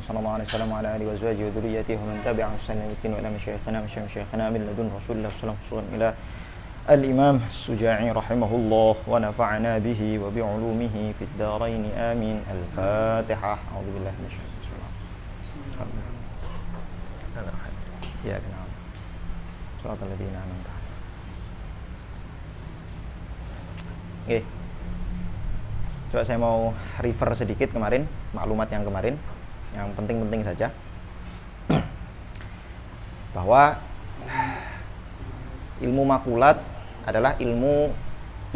sallallahu alaihi wasallam wa ala alihi wa sahbihi wa dzurriyyatihi wa man tabi'ahum bi ihsan ila yaumil din wa masyayikhana min ladun Rasulillah sallallahu alaihi wasallam ila al-Imam As-Suja'i rahimahullah wa nafa'ana bihi wa bi 'ulumihi fid dharain amin. Al-Fatihah. A'udzu billahi minasyaitonir rajim. Ya kenal. Shiratal ladzina an'amta 'alaihim. Oke. Coba saya mau refer sedikit kemarin, maklumat yang kemarin, yang penting-penting saja. Bahwa ilmu makulat adalah ilmu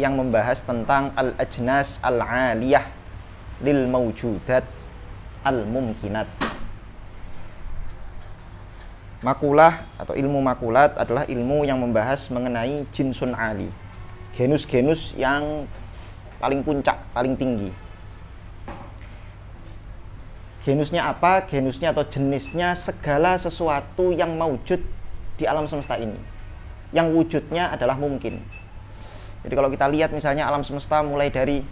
yang membahas tentang al-ajnas al-aliyah lil mawjudat al-mumkinat. Makulah atau ilmu makulat adalah ilmu yang membahas mengenai jinsun ali, genus-genus yang paling puncak, paling tinggi. Genusnya apa? Genusnya atau jenisnya segala sesuatu yang mawjud di alam semesta ini, yang wujudnya adalah mungkin. Jadi kalau kita lihat misalnya alam semesta mulai dari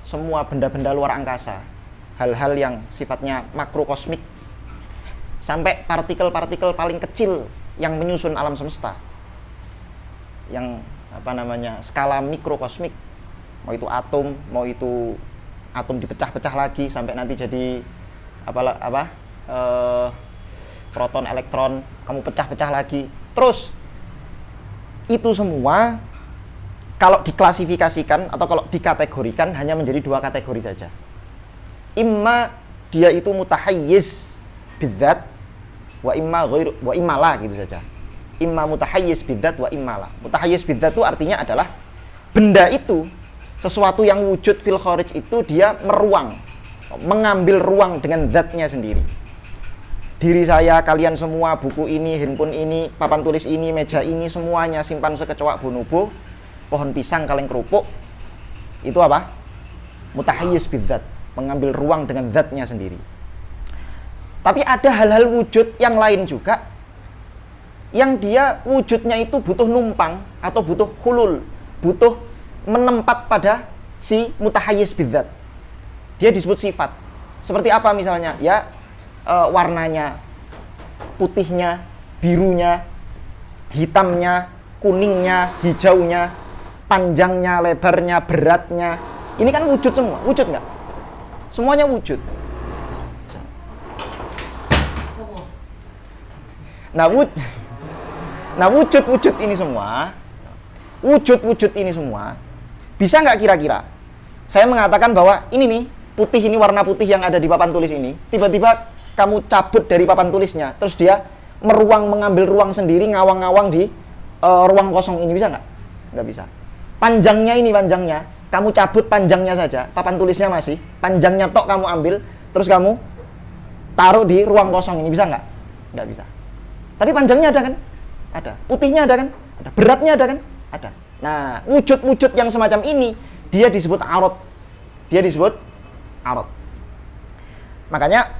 semua benda-benda luar angkasa, hal-hal yang sifatnya makrokosmik, sampai partikel-partikel paling kecil yang menyusun alam semesta, yang skala mikrokosmik, mau itu atom dipecah-pecah lagi sampai nanti jadi proton, elektron, kamu pecah-pecah lagi. Terus itu semua kalau diklasifikasikan atau kalau dikategorikan hanya menjadi dua kategori saja. Imma dia itu mutahayyiz bidzat wa imma la, gitu saja. Imma mutahayyiz bidzat wa imma la. Mutahayyiz bidzat itu artinya adalah benda itu, sesuatu yang wujud fil kharij itu dia mengambil ruang dengan zatnya sendiri. Diri saya, kalian semua, buku ini, handphone ini, papan tulis ini, meja ini, semuanya simpan sekecoak bonobo, pohon pisang kaleng kerupuk, itu apa? Mutahayyiz bidzat, mengambil ruang dengan zatnya sendiri. Tapi ada hal-hal wujud yang lain juga yang dia wujudnya itu butuh numpang atau butuh hulul, butuh menempat pada si mutahayyiz bidzat. Dia disebut sifat. Seperti apa misalnya? Ya, warnanya, putihnya, birunya, hitamnya, kuningnya, hijaunya, panjangnya, lebarnya, beratnya. Ini kan wujud semua. Wujud nggak? Semuanya wujud. Nah, wujud-wujud ini semua, bisa nggak kira-kira saya mengatakan bahwa ini nih, putih ini, warna putih yang ada di papan tulis ini, tiba-tiba kamu cabut dari papan tulisnya, terus dia mengambil ruang sendiri, ngawang-ngawang di ruang kosong ini, bisa nggak? Nggak bisa. Panjangnya, kamu cabut panjangnya saja, papan tulisnya masih, panjangnya tok kamu ambil, terus kamu taruh di ruang kosong ini, bisa nggak? Nggak bisa. Tapi panjangnya ada kan? Ada. Putihnya ada kan? Ada. Beratnya ada kan? Ada. Nah, wujud-wujud yang semacam ini dia disebut arad. Makanya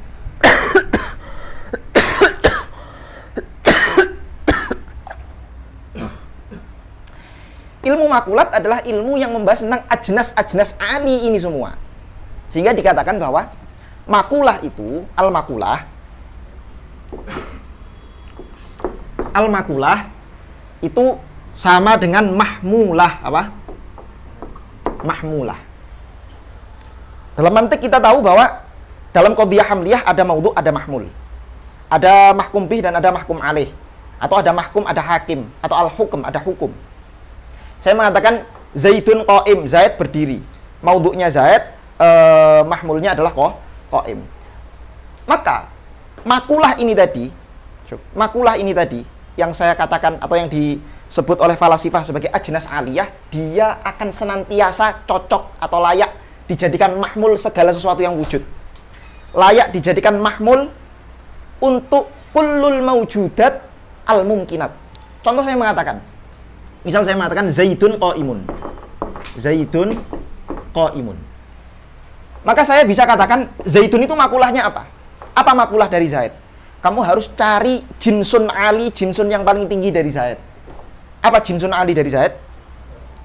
ilmu makulat adalah ilmu yang membahas tentang ajnas-ajnas ali ini semua. Sehingga dikatakan bahwa makulah itu, al-makulah itu sama dengan mahmulah. Apa? Mahmulah. Dalam mantik kita tahu bahwa dalam qadhiyah hamliyah ada maudhu', ada mahmul. Ada mahkum bih dan ada mahkum alaih. Atau ada mahkum, ada hakim. Atau al-hukum, ada hukum. Saya mengatakan Zaidun qa'im, Zaid berdiri. Maudhu'nya Zaid, mahmulnya adalah qa'im. Maka makulah ini tadi yang saya katakan atau yang disebut oleh falasifah sebagai ajnas aliyah, dia akan senantiasa cocok atau layak dijadikan mahmul segala sesuatu yang wujud. Layak dijadikan mahmul untuk kullul mawjudat al-mumkinat. Contoh saya mengatakan, misal saya mengatakan Zaidun qaimun. Maka saya bisa katakan Zaidun itu makulahnya apa? Apa makulah dari Zaid? Kamu harus cari jinsun ali, jinsun yang paling tinggi dari Zaid. Apa jinsun ali dari Zaid?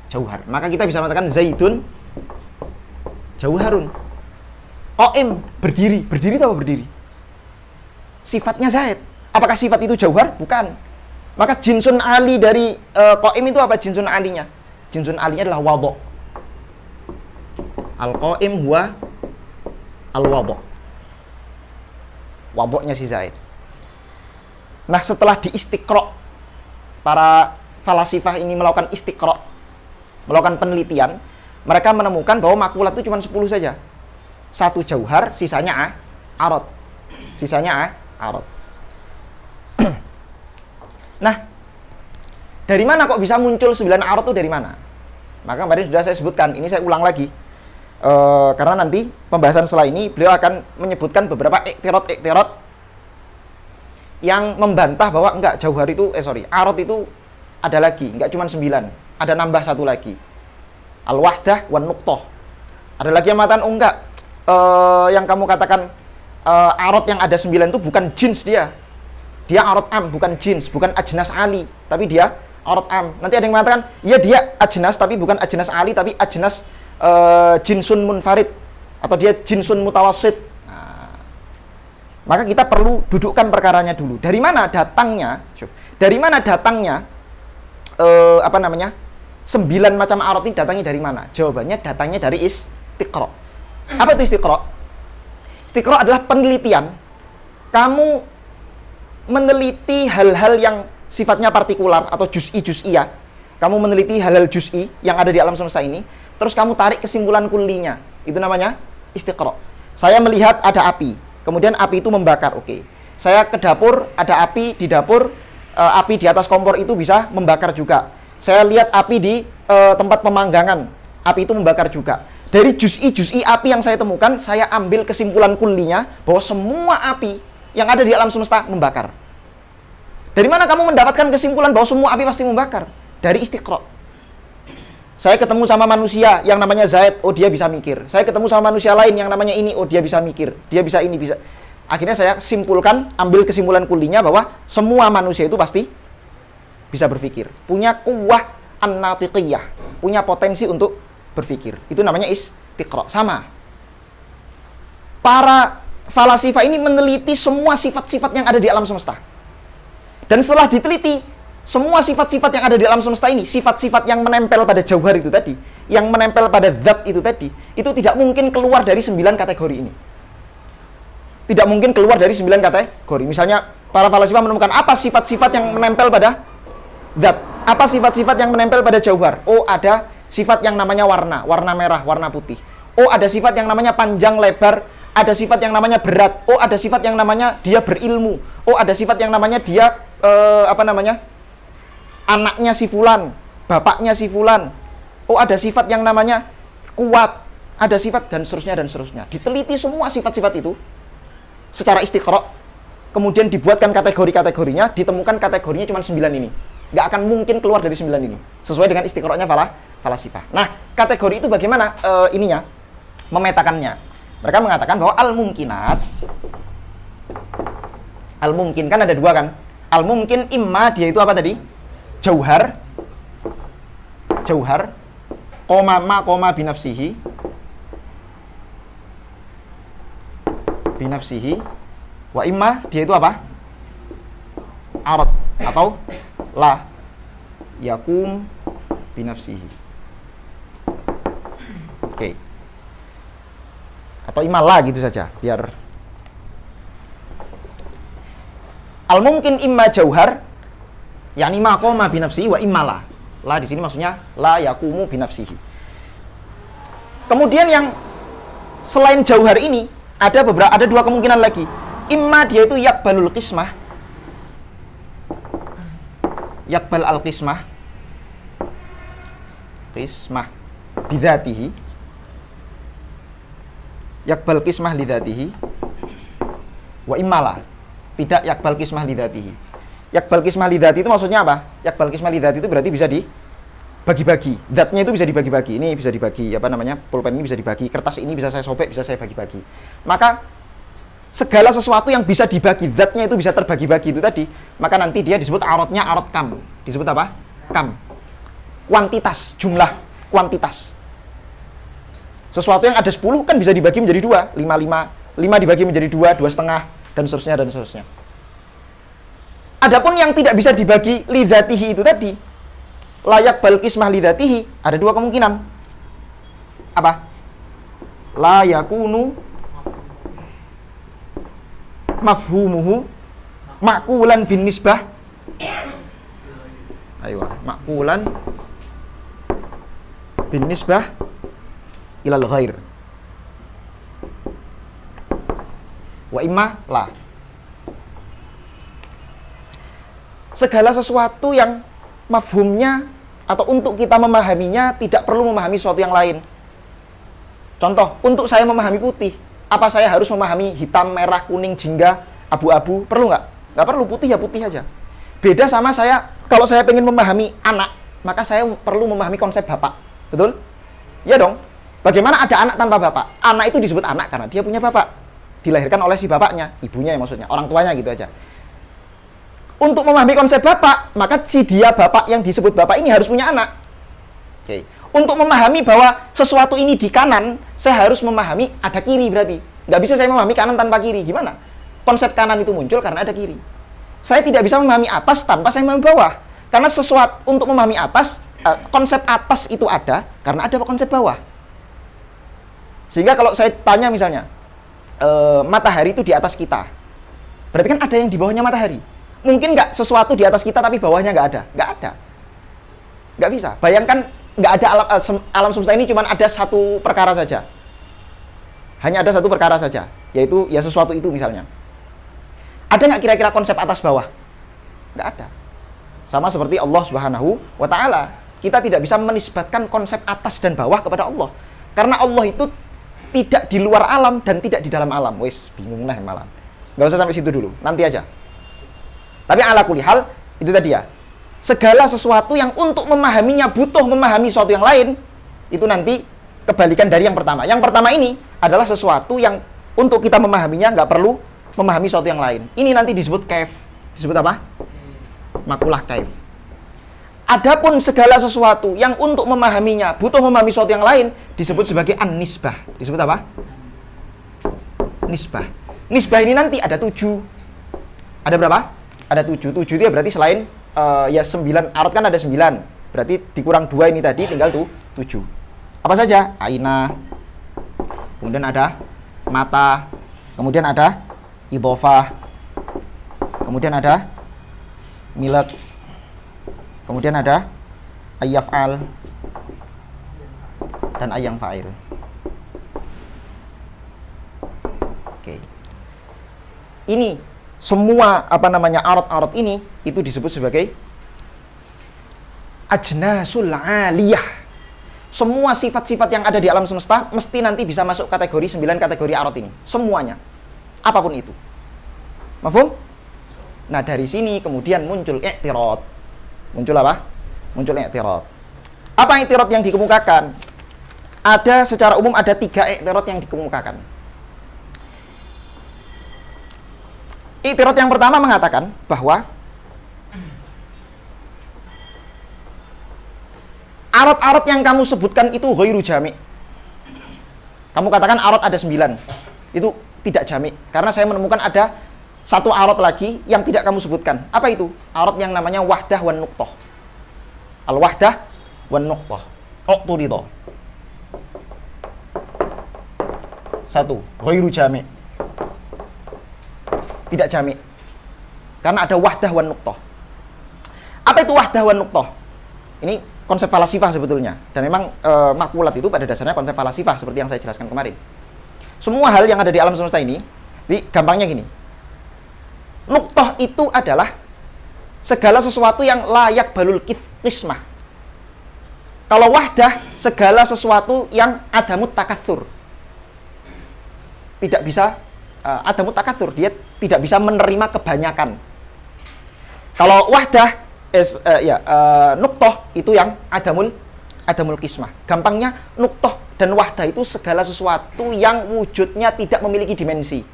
Jauhar. Maka kita bisa mengatakan Zaidun jauharun. Qaim, berdiri. Berdiri atau berdiri? Sifatnya Zaid. Apakah sifat itu jauhar? Bukan. Maka jinsun ali dari qaim itu apa jinsun alinya? Jinsun alinya adalah wadha. Al-qaim huwa al-wadha. Wadhanya si Zaid. Nah, setelah diistiqra, para falasifah ini melakukan istiqra, melakukan penelitian, mereka menemukan bahwa makulat itu cuma 10 saja. Satu jauhar, sisanya arad. Sisanya arad. Nah, dari mana kok bisa muncul 9 arad itu dari mana? Maka kemarin sudah saya sebutkan, ini saya ulang lagi. Karena nanti pembahasan setelah ini beliau akan menyebutkan beberapa iktirad yang membantah bahwa enggak jauhar itu, arad itu ada lagi, enggak cuma 9, ada nambah satu lagi. Al-wahdah wan nuqtah. Ada lagi yang mengatakan, oh enggak, yang kamu katakan arad yang ada 9 itu bukan jins dia. Dia arad am, bukan jins, bukan ajnas ali, tapi dia arad am. Nanti ada yang mengatakan, iya dia ajnas tapi bukan ajnas ali, tapi ajnas jinsun munfarid, atau dia jinsun mutawassit. Nah, maka kita perlu dudukkan perkaranya dulu. Dari mana datangnya? Dari mana datangnya 9 macam arad ini datangnya dari mana? Jawabannya datangnya dari istiqra. Apa itu istiqra? Istiqra adalah penelitian. Kamu meneliti hal-hal yang sifatnya partikular atau juz'i-juz'iyah. Kamu meneliti hal-hal juz'i yang ada di alam semesta ini, terus kamu tarik kesimpulan kullinya. Itu namanya istiqra. Saya melihat ada api, kemudian api itu membakar. Oke. Saya ke dapur, ada api di dapur, api di atas kompor itu bisa membakar juga. Saya lihat api di tempat pemanggangan, api itu membakar juga. Dari juz'i api yang saya temukan, saya ambil kesimpulan kullinya bahwa semua api yang ada di alam semesta membakar. Dari mana kamu mendapatkan kesimpulan bahwa semua api pasti membakar? Dari istiqra. Saya ketemu sama manusia yang namanya Zaid, oh dia bisa mikir. Saya ketemu sama manusia lain yang namanya ini, oh dia bisa mikir. Dia bisa ini, bisa. Akhirnya saya simpulkan, ambil kesimpulan kullinya bahwa semua manusia itu pasti bisa berpikir. Punya kuwah an-natiqiyah, punya potensi untuk berpikir. Itu namanya istiqra. Sama. Para falasifah ini meneliti semua sifat-sifat yang ada di alam semesta. Dan setelah diteliti, semua sifat-sifat yang ada di alam semesta ini, sifat-sifat yang menempel pada jauhar itu tadi, yang menempel pada zat itu tadi, itu tidak mungkin keluar dari 9 kategori ini. Tidak mungkin keluar dari 9 kategori. Misalnya, para falasifah menemukan apa sifat-sifat yang menempel pada zat, apa sifat-sifat yang menempel pada jauhar. Oh, ada sifat yang namanya warna, warna merah, warna putih. Oh, ada sifat yang namanya panjang, lebar. Ada sifat yang namanya berat. Oh, ada sifat yang namanya dia berilmu. Oh, ada sifat yang namanya dia anaknya si fulan, bapaknya si fulan. Oh, ada sifat yang namanya kuat, ada sifat dan seterusnya dan seterusnya. Diteliti semua sifat-sifat itu secara istiqra, kemudian dibuatkan kategori-kategorinya, ditemukan kategorinya cuma 9 ini. Nggak akan mungkin keluar dari 9 ini. Sesuai dengan istiqra'nya falasifah. Nah, kategori itu bagaimana memetakannya? Mereka mengatakan bahwa al-mumkin kan ada 2 kan? Al-mumkin imma dia itu apa tadi? Jauhar, koma binafsihi, wa imma dia itu apa? Arad atau la yakum binafsihi. Oke. Atau imma la gitu saja, biar al-mumkin imma jauhar, yakni ma qoma binafsihi wa imma la. La di sini maksudnya la yakumu binafsihi. Kemudian yang selain jauhar ini ada 2 kemungkinan lagi. Imma dia itu yakbalul qismah. Yakbal al-qismah. Qismah bidzatihi. Yakbal qismah lidzatihi. Wa imma la. Tidak yakbal qismah lidzatihi. Yakbal qismah lidzati itu maksudnya apa? Yakbal qismah lidzati itu berarti bisa dibagi-bagi. Zatnya itu bisa dibagi-bagi. Ini bisa dibagi, pulpen ini bisa dibagi, kertas ini bisa saya sobek, bisa saya bagi-bagi. Maka segala sesuatu yang bisa dibagi, zatnya itu bisa terbagi-bagi itu tadi, maka nanti dia disebut aradnya arad kam. Disebut apa? Kam. Kuantitas, jumlah kuantitas. Sesuatu yang ada 10 kan bisa dibagi menjadi 2, 5, 5. 5 dibagi menjadi 2, 2,5, dan seterusnya, dan seterusnya. Adapun yang tidak bisa dibagi lidzatihi itu tadi, layak bal qismah lidzatihi, ada 2 kemungkinan. Apa? La yakunu mafhumuhu ma'kulan bin nisbah. Ayo, ma'kulan bin nisbah ilal ghair. Wa imma la. Segala sesuatu yang mafhumnya atau untuk kita memahaminya tidak perlu memahami sesuatu yang lain. Contoh, untuk saya memahami putih, apa saya harus memahami hitam, merah, kuning, jingga, abu-abu? Perlu nggak? Nggak perlu, putih ya putih aja. Beda sama saya, kalau saya pengen memahami anak, maka saya perlu memahami konsep bapak. Betul? Ya dong. Bagaimana ada anak tanpa bapak? Anak itu disebut anak karena dia punya bapak. Dilahirkan oleh si bapaknya, ibunya ya maksudnya, orang tuanya gitu aja. Untuk memahami konsep bapak, maka si dia bapak yang disebut bapak ini harus punya anak. Oke. Untuk memahami bahwa sesuatu ini di kanan, saya harus memahami ada kiri berarti. Nggak bisa saya memahami kanan tanpa kiri. Gimana? Konsep kanan itu muncul karena ada kiri. Saya tidak bisa memahami atas tanpa saya memahami bawah. Karena sesuatu untuk memahami atas, konsep atas itu ada karena ada konsep bawah. Sehingga kalau saya tanya misalnya, matahari itu di atas kita. Berarti kan ada yang di bawahnya matahari. Mungkin nggak sesuatu di atas kita tapi bawahnya nggak ada? Nggak ada. Nggak bisa. Bayangkan nggak ada alam semesta ini cuma ada satu perkara saja. Hanya ada satu perkara saja, yaitu ya sesuatu itu misalnya. Ada nggak kira-kira konsep atas bawah? Nggak ada. Sama seperti Allah Subhanahu wa Ta'ala. Kita tidak bisa menisbatkan konsep atas dan bawah kepada Allah. Karena Allah itu tidak di luar alam dan tidak di dalam alam. Wes, bingung lah malam. Nggak usah sampai situ dulu, nanti aja. Tapi ala kulli hal, itu tadi ya. Segala sesuatu yang untuk memahaminya butuh memahami sesuatu yang lain, itu nanti kebalikan dari yang pertama. Yang pertama ini adalah sesuatu yang untuk kita memahaminya nggak perlu memahami sesuatu yang lain. Ini nanti disebut kaif. Disebut apa? Makulah kaif. Adapun segala sesuatu yang untuk memahaminya butuh memahami sesuatu yang lain, disebut sebagai an-nisbah. Disebut apa? Nisbah. Nisbah ini nanti ada 7. Ada berapa? Ada 7. 7 itu ya berarti selain ya 9, arot kan ada 9. Berarti dikurang 2 ini tadi tinggal tuh 7. Apa saja? Aina. Kemudian ada mata. Kemudian ada idhofah. Kemudian ada milak. Kemudian ada ayyaf'al dan ayyang fa'il. Oke. Ini semua arot-arot ini itu disebut sebagai ajnasul aliyah. Semua sifat-sifat yang ada di alam semesta mesti nanti bisa masuk kategori 9 kategori arot ini. Semuanya. Apapun itu. Mafhum? Nah, dari sini kemudian muncul i'tirad. Muncul apa? Muncul i'tirad. Apa i'tirad yang dikemukakan? Ada secara umum ada 3 i'tirad yang dikemukakan. I'tirad yang pertama mengatakan bahwa arot-arot yang kamu sebutkan itu ghairu jami'. Kamu katakan arot ada 9. Itu tidak jami'. Karena saya menemukan ada satu arot lagi yang tidak kamu sebutkan. Apa itu? Arot yang namanya wahdah wan nuqtah. Al-wahdah wan nuqtah. Uqturidha. 1. Ghairu jami'. Tidak jami'. Karena ada wahdah wan nuqtah. Apa itu wahdah wan nuqtah? Ini konsep falasifah sebetulnya. Dan memang makulat itu pada dasarnya konsep falasifah seperti yang saya jelaskan kemarin. Semua hal yang ada di alam semesta ini, gampangnya gini. Nuqtah itu adalah segala sesuatu yang layak balul qismah. Kalau wahdah, segala sesuatu yang adamut takatsur. Tidak bisa adamut takatsur, dia tidak bisa menerima kebanyakan. Kalau wahdah nuqtah itu yang adamul qismah. Gampangnya nuqtah dan wahdah itu segala sesuatu yang wujudnya tidak memiliki dimensi.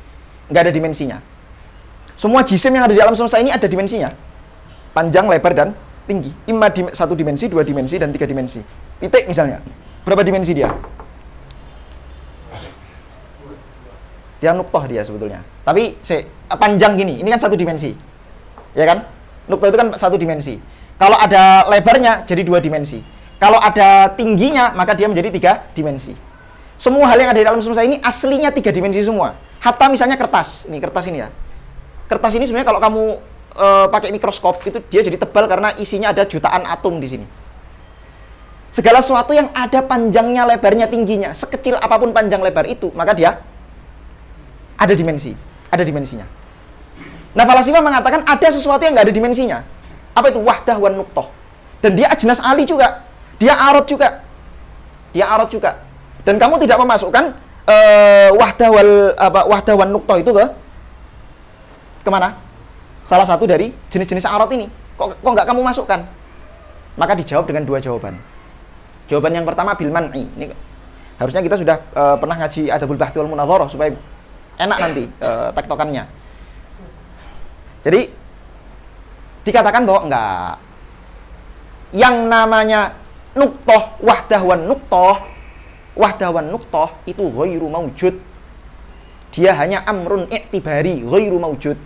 Nggak ada dimensinya. Semua jisim yang ada di alam semesta ini ada dimensinya. Panjang, lebar, dan tinggi. Imma 1 dimensi, 2 dimensi, dan 3 dimensi. Titik misalnya. Berapa dimensi dia? Dia nuktoh dia sebetulnya. Tapi panjang gini, ini kan satu dimensi. Ya kan? Nuktoh itu kan satu dimensi. Kalau ada lebarnya jadi 2 dimensi. Kalau ada tingginya maka dia menjadi 3 dimensi. Semua hal yang ada di alam semesta ini aslinya 3 dimensi semua. Hatta misalnya kertas. Ini kertas ini ya. Kertas ini sebenarnya kalau kamu pakai mikroskop itu dia jadi tebal karena isinya ada jutaan atom di sini. Segala sesuatu yang ada panjangnya, lebarnya, tingginya, sekecil apapun panjang lebar itu, maka dia ada dimensinya. Nah, falasifah mengatakan ada sesuatu yang nggak ada dimensinya. Apa itu? Wahdah wan nuqtoh. Dan dia ajnas ali juga. Dia arad juga. Dan kamu tidak memasukkan wahdah wan nuqtoh itu ke kemana? Salah satu dari jenis-jenis arad ini. Kok nggak kamu masukkan? Maka dijawab dengan 2 jawaban. Jawaban yang pertama bil man'i. Ini harusnya kita sudah pernah ngaji adabul bahthi wal munadharah supaya enak nanti tektokannya. Jadi dikatakan bahwa enggak. Yang namanya nuqtoh, wahdah wan nuqtoh itu ghairu maujud. Dia hanya amrun i'tibari, ghairu maujud.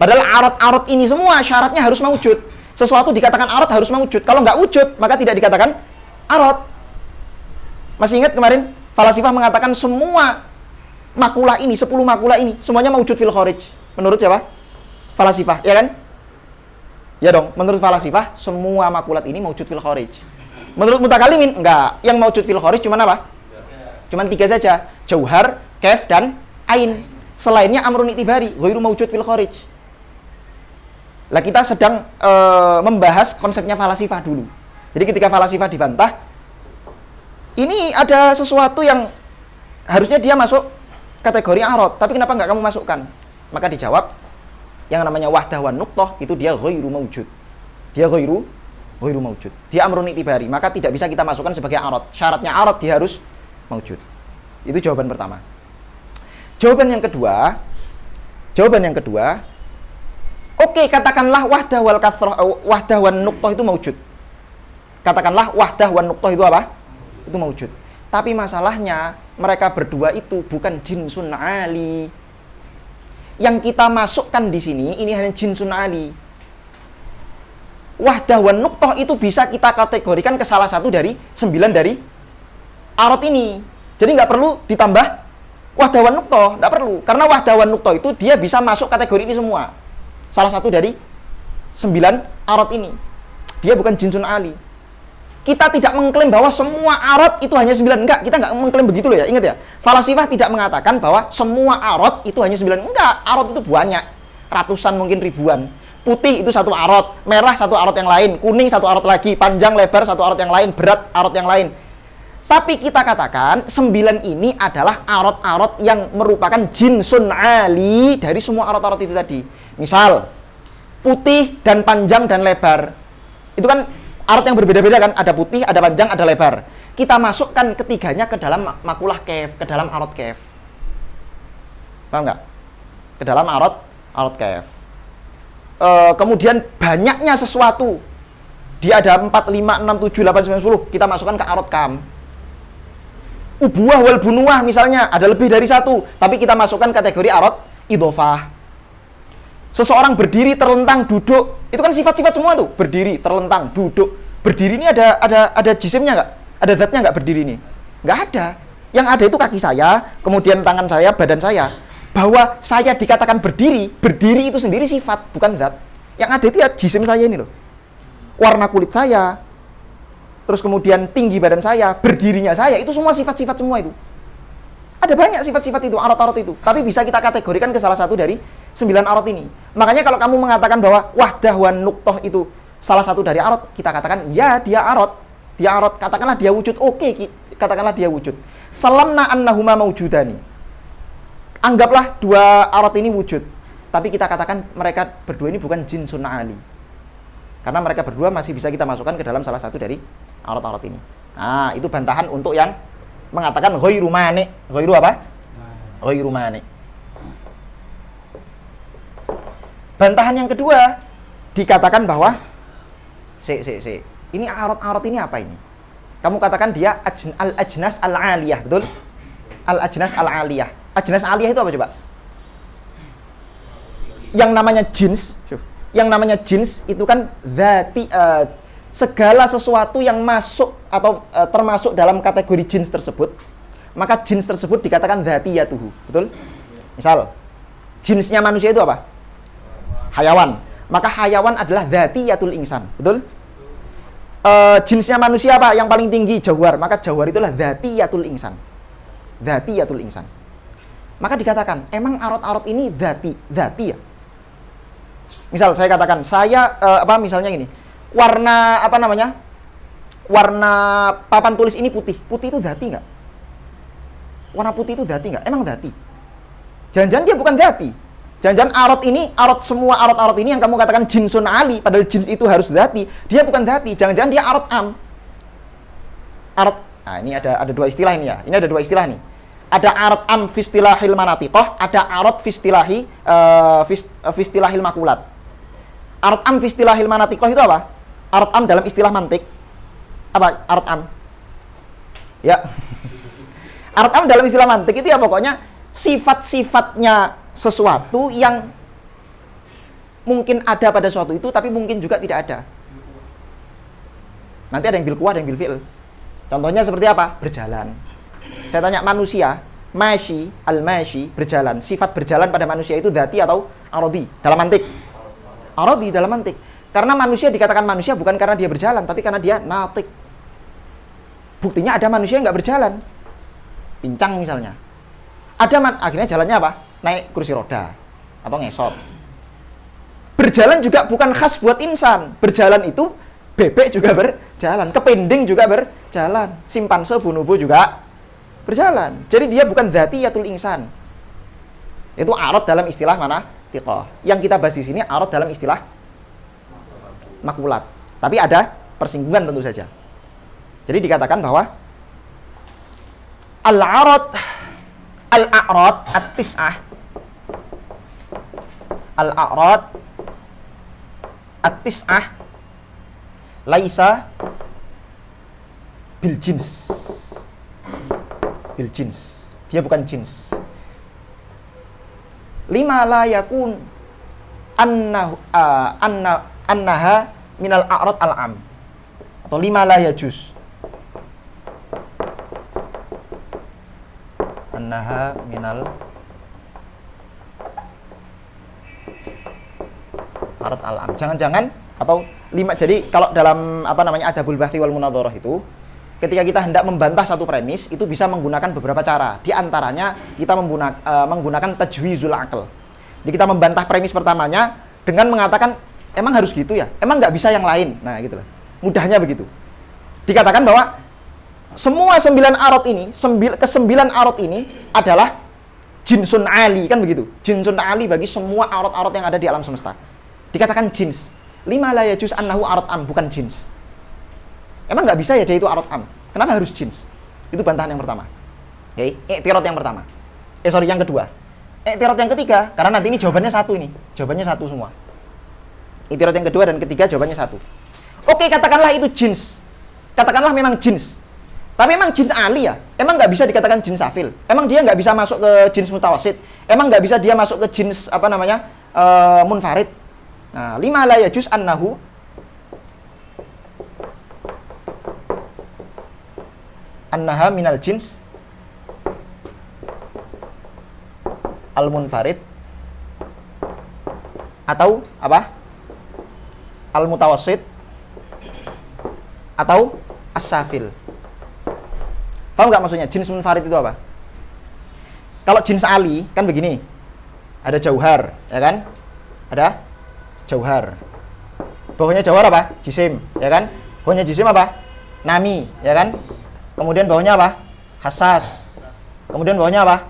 Padahal arad-arad ini semua syaratnya harus maujud. Sesuatu dikatakan arad harus maujud. Kalau nggak wujud, maka tidak dikatakan arad. Masih ingat kemarin falasifah mengatakan semua makulah ini, 10 makulah ini semuanya maujud fil kharij. Menurut siapa? Falasifah, ya kan? Ya dong, menurut falasifah semua makulat ini maujud fil kharij. Menurut mutakalimin enggak. Yang maujud fil kharij cuma apa? Cuma 3 saja. Jauhar, kaf dan ain. Selainnya amrun itibari, ghairu maujud fil kharij. Lah kita sedang membahas konsepnya falasifah dulu. Jadi ketika falasifah dibantah, ini ada sesuatu yang harusnya dia masuk kategori arad, tapi kenapa nggak kamu masukkan? Maka dijawab, yang namanya wahdah wan nuqtoh itu dia ghairu maujud. Dia ghairu maujud. Dia amrun itibari, maka tidak bisa kita masukkan sebagai arad. Syaratnya arad dia harus maujud. Itu jawaban pertama. Jawaban yang kedua, oke, katakanlah wahdah wan nuqtoh itu maujud. Katakanlah wahdah wan nuqtoh itu apa? Itu maujud. Tapi masalahnya mereka berdua itu bukan jinsun ali. Yang kita masukkan di sini ini hanya jinsun ali. Wahdah wan nuqtoh itu bisa kita kategorikan ke salah satu dari 9 dari arad ini. Jadi nggak perlu ditambah wahdah wan nuqtoh, nggak perlu. Karena wahdah wan nuqtoh itu dia bisa masuk kategori ini semua. Salah satu dari 9 arad ini. Dia bukan jinsun ali. Kita tidak mengklaim bahwa semua arad itu hanya 9. Enggak, kita enggak mengklaim begitu loh ya. Ingat ya, falasifah tidak mengatakan bahwa semua arad itu hanya 9. Enggak, arad itu banyak. Ratusan mungkin ribuan. Putih itu satu arad, merah satu arad yang lain, kuning satu arad lagi, panjang lebar satu arad yang lain, berat arad yang lain. Tapi kita katakan 9 ini adalah arad-arad yang merupakan jinsun ali dari semua arad-arad itu tadi. Misal, putih dan panjang dan lebar. Itu kan arad yang berbeda-beda kan, ada putih, ada panjang, ada lebar. Kita masukkan ketiganya ke dalam makulah kaf, ke dalam arad kaf. Paham nggak? Ke dalam arad kaf. Kemudian banyaknya sesuatu. Dia ada 4, 5, 6, 7, 8, 9, 10. Kita masukkan ke arad kam. Ubuah wal bunuah misalnya, ada lebih dari 1. Tapi kita masukkan kategori arad idhofah. Seseorang berdiri, terlentang, duduk, itu kan sifat-sifat semua tuh. Berdiri, terlentang, duduk. Berdiri ini ada jisimnya nggak? Ada zatnya nggak berdiri ini? Nggak ada. Yang ada itu kaki saya, kemudian tangan saya, badan saya. Bahwa saya dikatakan berdiri itu sendiri sifat, bukan zat. Yang ada itu ya jisim saya ini loh. Warna kulit saya, terus kemudian tinggi badan saya, berdirinya saya, itu semua sifat-sifat semua itu. Ada banyak sifat-sifat itu, arad-arad itu. Tapi bisa kita kategorikan ke salah satu dari 9 arad ini. Makanya kalau kamu mengatakan bahwa wahdah wan nuqtoh itu salah satu dari arad, kita katakan ya dia arad. Dia arad, katakanlah dia wujud. Oke, katakanlah dia wujud. Salamna annahuma maujudani. Anggaplah 2 arad ini wujud. Tapi kita katakan mereka berdua ini bukan jinsun ali. Karena mereka berdua masih bisa kita masukkan ke dalam salah satu dari arad-arad ini. Nah, itu bantahan untuk yang mengatakan ghairu mani. Ghairu apa? Ghairu mani. Bantahan yang kedua dikatakan bahwa ini arad-arad ini apa ini? Kamu katakan dia al-ajnas al-aliyah, betul? Al-ajnas al-aliyah. Ajnas aliyah itu apa coba? Yang namanya jins itu kan dzati, segala sesuatu yang masuk atau termasuk dalam kategori jins tersebut, maka jins tersebut dikatakan dzatiyatuhu. Betul? Misal, jinsnya manusia itu apa? Hayawan. Maka hayawan adalah dzatiyatul insan. Betul? Jinsnya manusia apa? Yang paling tinggi jauhar. Maka jauhar itulah dzatiyatul insan. Dzatiyatul insan. Maka dikatakan, emang arot-arot ini dzati ya? Misal saya katakan, misalnya gini. Warna papan tulis ini putih. Putih itu dzati enggak? Warna putih itu dzati enggak? Emang dzati? Jangan-jangan dia bukan dzati. Jangan-jangan semua arot ini yang kamu katakan jinsun ali, padahal jins itu harus dzati, dia bukan dzati. Jangan-jangan dia arot am. Nah ini ada dua istilah ini ya. Ini ada dua istilah nih. Ada arot am fistilahil manatiqah, ada arot fistilahil makulat. Arot am fistilahil manatiqah itu apa? Arot am dalam istilah mantik. Apa arot am? Ya. Arot am dalam istilah mantik itu ya pokoknya sifat-sifatnya sesuatu yang mungkin ada pada suatu itu, tapi mungkin juga tidak ada. Nanti ada yang bil kuah, ada yang bil fi'il. Contohnya seperti apa? Berjalan. Saya tanya manusia, masyi, al-masyi, berjalan. Sifat berjalan pada manusia itu dzati atau arodi dalam mantik? Arodi dalam mantik. Karena manusia dikatakan manusia bukan karena dia berjalan, tapi karena dia natik. Buktinya ada manusia yang nggak berjalan. Pincang misalnya. Akhirnya jalannya apa? Naik kursi roda atau ngesot. Berjalan juga bukan khas buat insan. Berjalan itu bebek juga berjalan, kepending juga berjalan, simpanse bonobo juga berjalan. Jadi dia bukan dzatiyatul insan. Itu arad dalam istilah mana? Tiqah. Yang kita bahas di sini arad dalam istilah makulat. Tapi ada persinggungan tentu saja. Jadi dikatakan bahwa al-a'rad at-tis'ah, al-a'rad at-tis'ah laisa bil jins. Bil jins. Dia bukan jins. Lima la yakun annaha minal a'rad al-am. Atau lima la yajuz. Annaha minal a'rad al-am. Jangan-jangan atau lima. Jadi kalau dalam adabul bahthi wal munadharah itu, ketika kita hendak membantah satu premis, itu bisa menggunakan beberapa cara. Di antaranya kita menggunakan tajwizul aql. Jadi kita membantah premis pertamanya dengan mengatakan emang harus gitu ya? Emang nggak bisa yang lain? Nah, gitu lah. Mudahnya begitu. Dikatakan bahwa semua 9 arad ini, kesembilan arad ini adalah jinsun ali, kan begitu. Jinsun ali bagi semua arad-arad yang ada di alam semesta. Dikatakan jins. Lima la yajuz annahu arad am, bukan jins. Emang nggak bisa ya dia itu arad am? Kenapa harus jins? Itu bantahan yang pertama. Oke, i'tirad yang pertama. Yang kedua. I'tirad yang ketiga, karena nanti ini jawabannya satu ini. Jawabannya satu semua. I'tirad yang kedua dan ketiga jawabannya satu. Oke, katakanlah itu jins. Katakanlah memang jins. Tapi memang jins ali ya? Emang nggak bisa dikatakan jins safil? Emang dia nggak bisa masuk ke jins mutawasid? Emang nggak bisa dia masuk ke jins munfarid? Nah, lima la yajuz annahu annaha minal jins al-munfarid atau apa? Al-mutawassid atau as-safil. Paham nggak maksudnya? Jins munfarid itu apa? Kalau jins ali kan begini. Ada jauhar, ya kan? Ada jauhar. Bawahnya jauhar apa? Jisim, ya kan? Bawahnya jisim apa? Nami, ya kan? Kemudian bawahnya apa? Hassas. Kemudian bawahnya apa?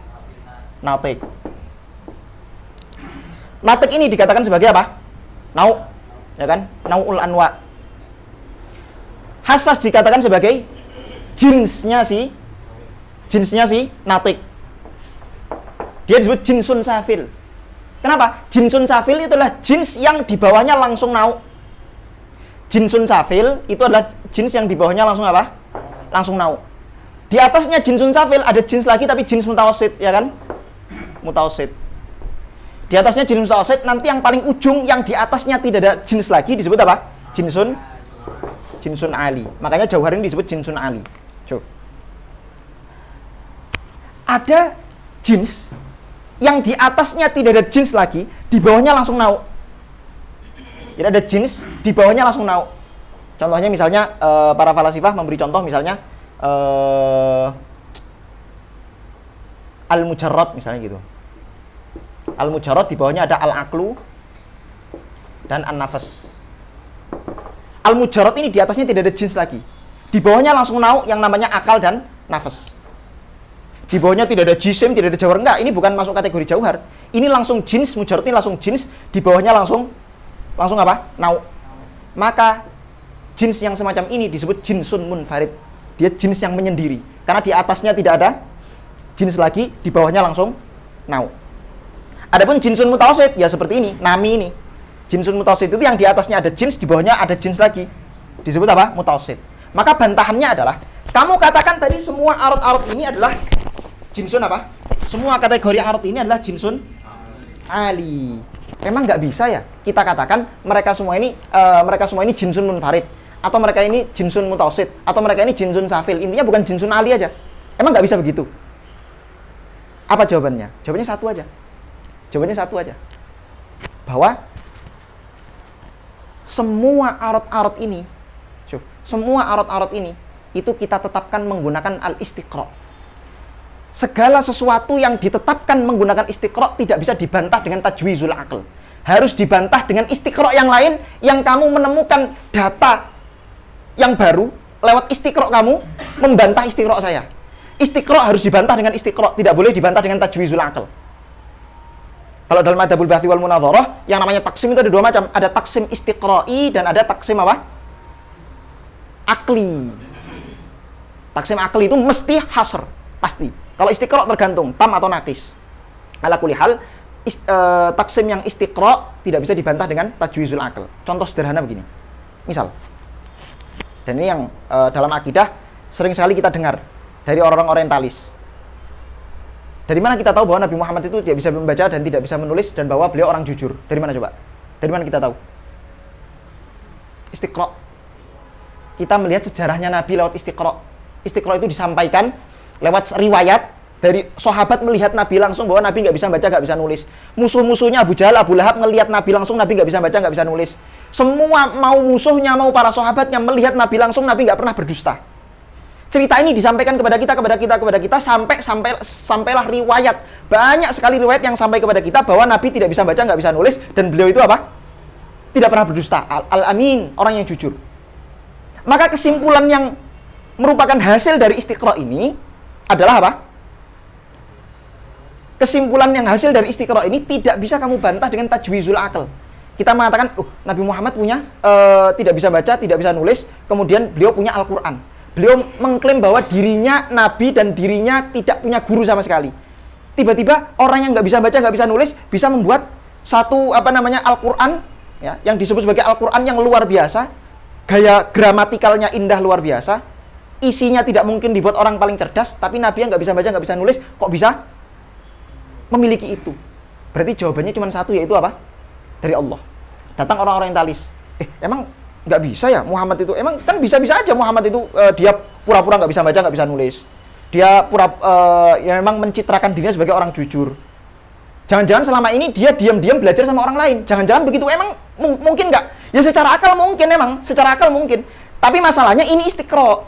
Natik. Natik ini dikatakan sebagai apa? Nau, ya kan? Nau'ul anwa. Hassas dikatakan sebagai jinsnya si natik. Dia disebut jinsun safil. Kenapa? Jinsun safil itu adalah jins yang di bawahnya langsung nau. Jinsun safil itu adalah jins yang di bawahnya langsung apa? Langsung nau. Di atasnya jinsun safil ada jins lagi tapi jins mutawassid, ya kan? mutawassit. Di atasnya jins mutawassit, nanti yang paling ujung yang di atasnya tidak ada jins lagi disebut apa? Jinsun ali. Makanya jauhar ini disebut jinsun ali. Coba. Ada jins yang di atasnya tidak ada jins lagi, di bawahnya langsung nau. Jadi ada jins, di bawahnya langsung nau. Contohnya misalnya para falasifah memberi contoh misalnya al-mujarrad misalnya gitu. Al-mujarrad di bawahnya ada al-aqlu dan an-nafas. Al-mujarrad ini di atasnya tidak ada jins lagi. Di bawahnya langsung nau yang namanya akal dan nafas. Di bawahnya tidak ada jisim, tidak ada jauhar. Enggak, ini bukan masuk kategori jauhar. Ini langsung jins, mujarrad ini langsung jins, di bawahnya langsung apa? Nau. Maka jins yang semacam ini disebut jinsun munfarid. Dia jins yang menyendiri. Karena di atasnya tidak ada jins lagi, di bawahnya langsung nau. Adapun jinsun mutawassit ya seperti ini, nami ini. Jinsun mutawassit itu yang di atasnya ada jins, di bawahnya ada jins lagi. Disebut apa? Mutawassit. Maka bantahannya adalah, kamu katakan tadi semua arut-arut ini adalah jinsun apa? Semua kategori arut ini adalah jinsun ali. Memang nggak bisa ya kita katakan mereka semua ini jinsun munfarid, atau mereka ini jinsun mutawassit, atau mereka ini jinsun safil. Intinya bukan jinsun ali aja. Emang nggak bisa begitu? Apa jawabannya? Jawabannya satu aja. Bahwa semua arut-arut ini itu kita tetapkan menggunakan al-istiqra'. Segala sesuatu yang ditetapkan menggunakan istiqra' tidak bisa dibantah dengan tajwizul aql. Harus dibantah dengan istiqra' yang lain yang kamu menemukan data yang baru lewat istiqra' kamu membantah istiqra' saya. Istiqra' harus dibantah dengan istiqra', tidak boleh dibantah dengan tajwizul aql. Kalau dalam adabul bahthi wal munadharah yang namanya taksim itu ada dua macam, ada taksim istiqra'i dan ada taksim apa? Akli. Taksim akli itu mesti hasr, pasti. Kalau istiqra' tergantung tam atau naqis. Ala kulli hal, taksim yang istiqra' tidak bisa dibantah dengan tajwizul aql. Contoh sederhana begini. Misal, dan ini yang dalam akidah sering sekali kita dengar dari orang-orang orientalis. Dari mana kita tahu bahwa Nabi Muhammad itu tidak bisa membaca dan tidak bisa menulis dan bahwa beliau orang jujur? Dari mana coba? Dari mana kita tahu? Istiqra'. Kita melihat sejarahnya Nabi lewat istiqra'. Istiqra' itu disampaikan lewat riwayat dari sahabat melihat Nabi langsung bahwa Nabi nggak bisa baca, nggak bisa nulis. Musuh-musuhnya Abu Jahal, Abu Lahab ngelihat Nabi langsung, Nabi nggak bisa baca, nggak bisa nulis. Semua mau musuhnya, mau para sahabatnya melihat Nabi langsung, Nabi nggak pernah berdusta. Cerita ini disampaikan kepada kita sampailah riwayat. Banyak sekali riwayat yang sampai kepada kita bahwa Nabi tidak bisa baca, nggak bisa nulis, dan beliau itu apa? Tidak pernah berdusta. Al-amin, orang yang jujur. Maka kesimpulan yang merupakan hasil dari istiqra' ini adalah apa? Kesimpulan yang hasil dari istiqra' ini tidak bisa kamu bantah dengan tajwizul aql. Kita mengatakan, Nabi Muhammad punya tidak bisa baca, tidak bisa nulis, kemudian beliau punya Al-Quran. Beliau mengklaim bahwa dirinya Nabi dan dirinya tidak punya guru sama sekali. Tiba-tiba orang yang nggak bisa baca, nggak bisa nulis, bisa membuat satu Al-Quran, ya, yang disebut sebagai Al-Quran yang luar biasa, gaya gramatikalnya indah luar biasa, isinya tidak mungkin dibuat orang paling cerdas, tapi Nabi yang nggak bisa baca, nggak bisa nulis, kok bisa memiliki itu? Berarti jawabannya cuma satu, yaitu apa? Dari Allah. Datang orang-orang orientalis. Emang nggak bisa ya Muhammad itu? Emang kan bisa-bisa aja Muhammad itu dia pura-pura nggak bisa baca, nggak bisa nulis. Dia ya memang mencitrakan dirinya sebagai orang jujur. Jangan-jangan selama ini dia diam-diam belajar sama orang lain. Jangan-jangan begitu. Emang mungkin nggak? Ya secara akal mungkin. Tapi masalahnya ini istiqra'.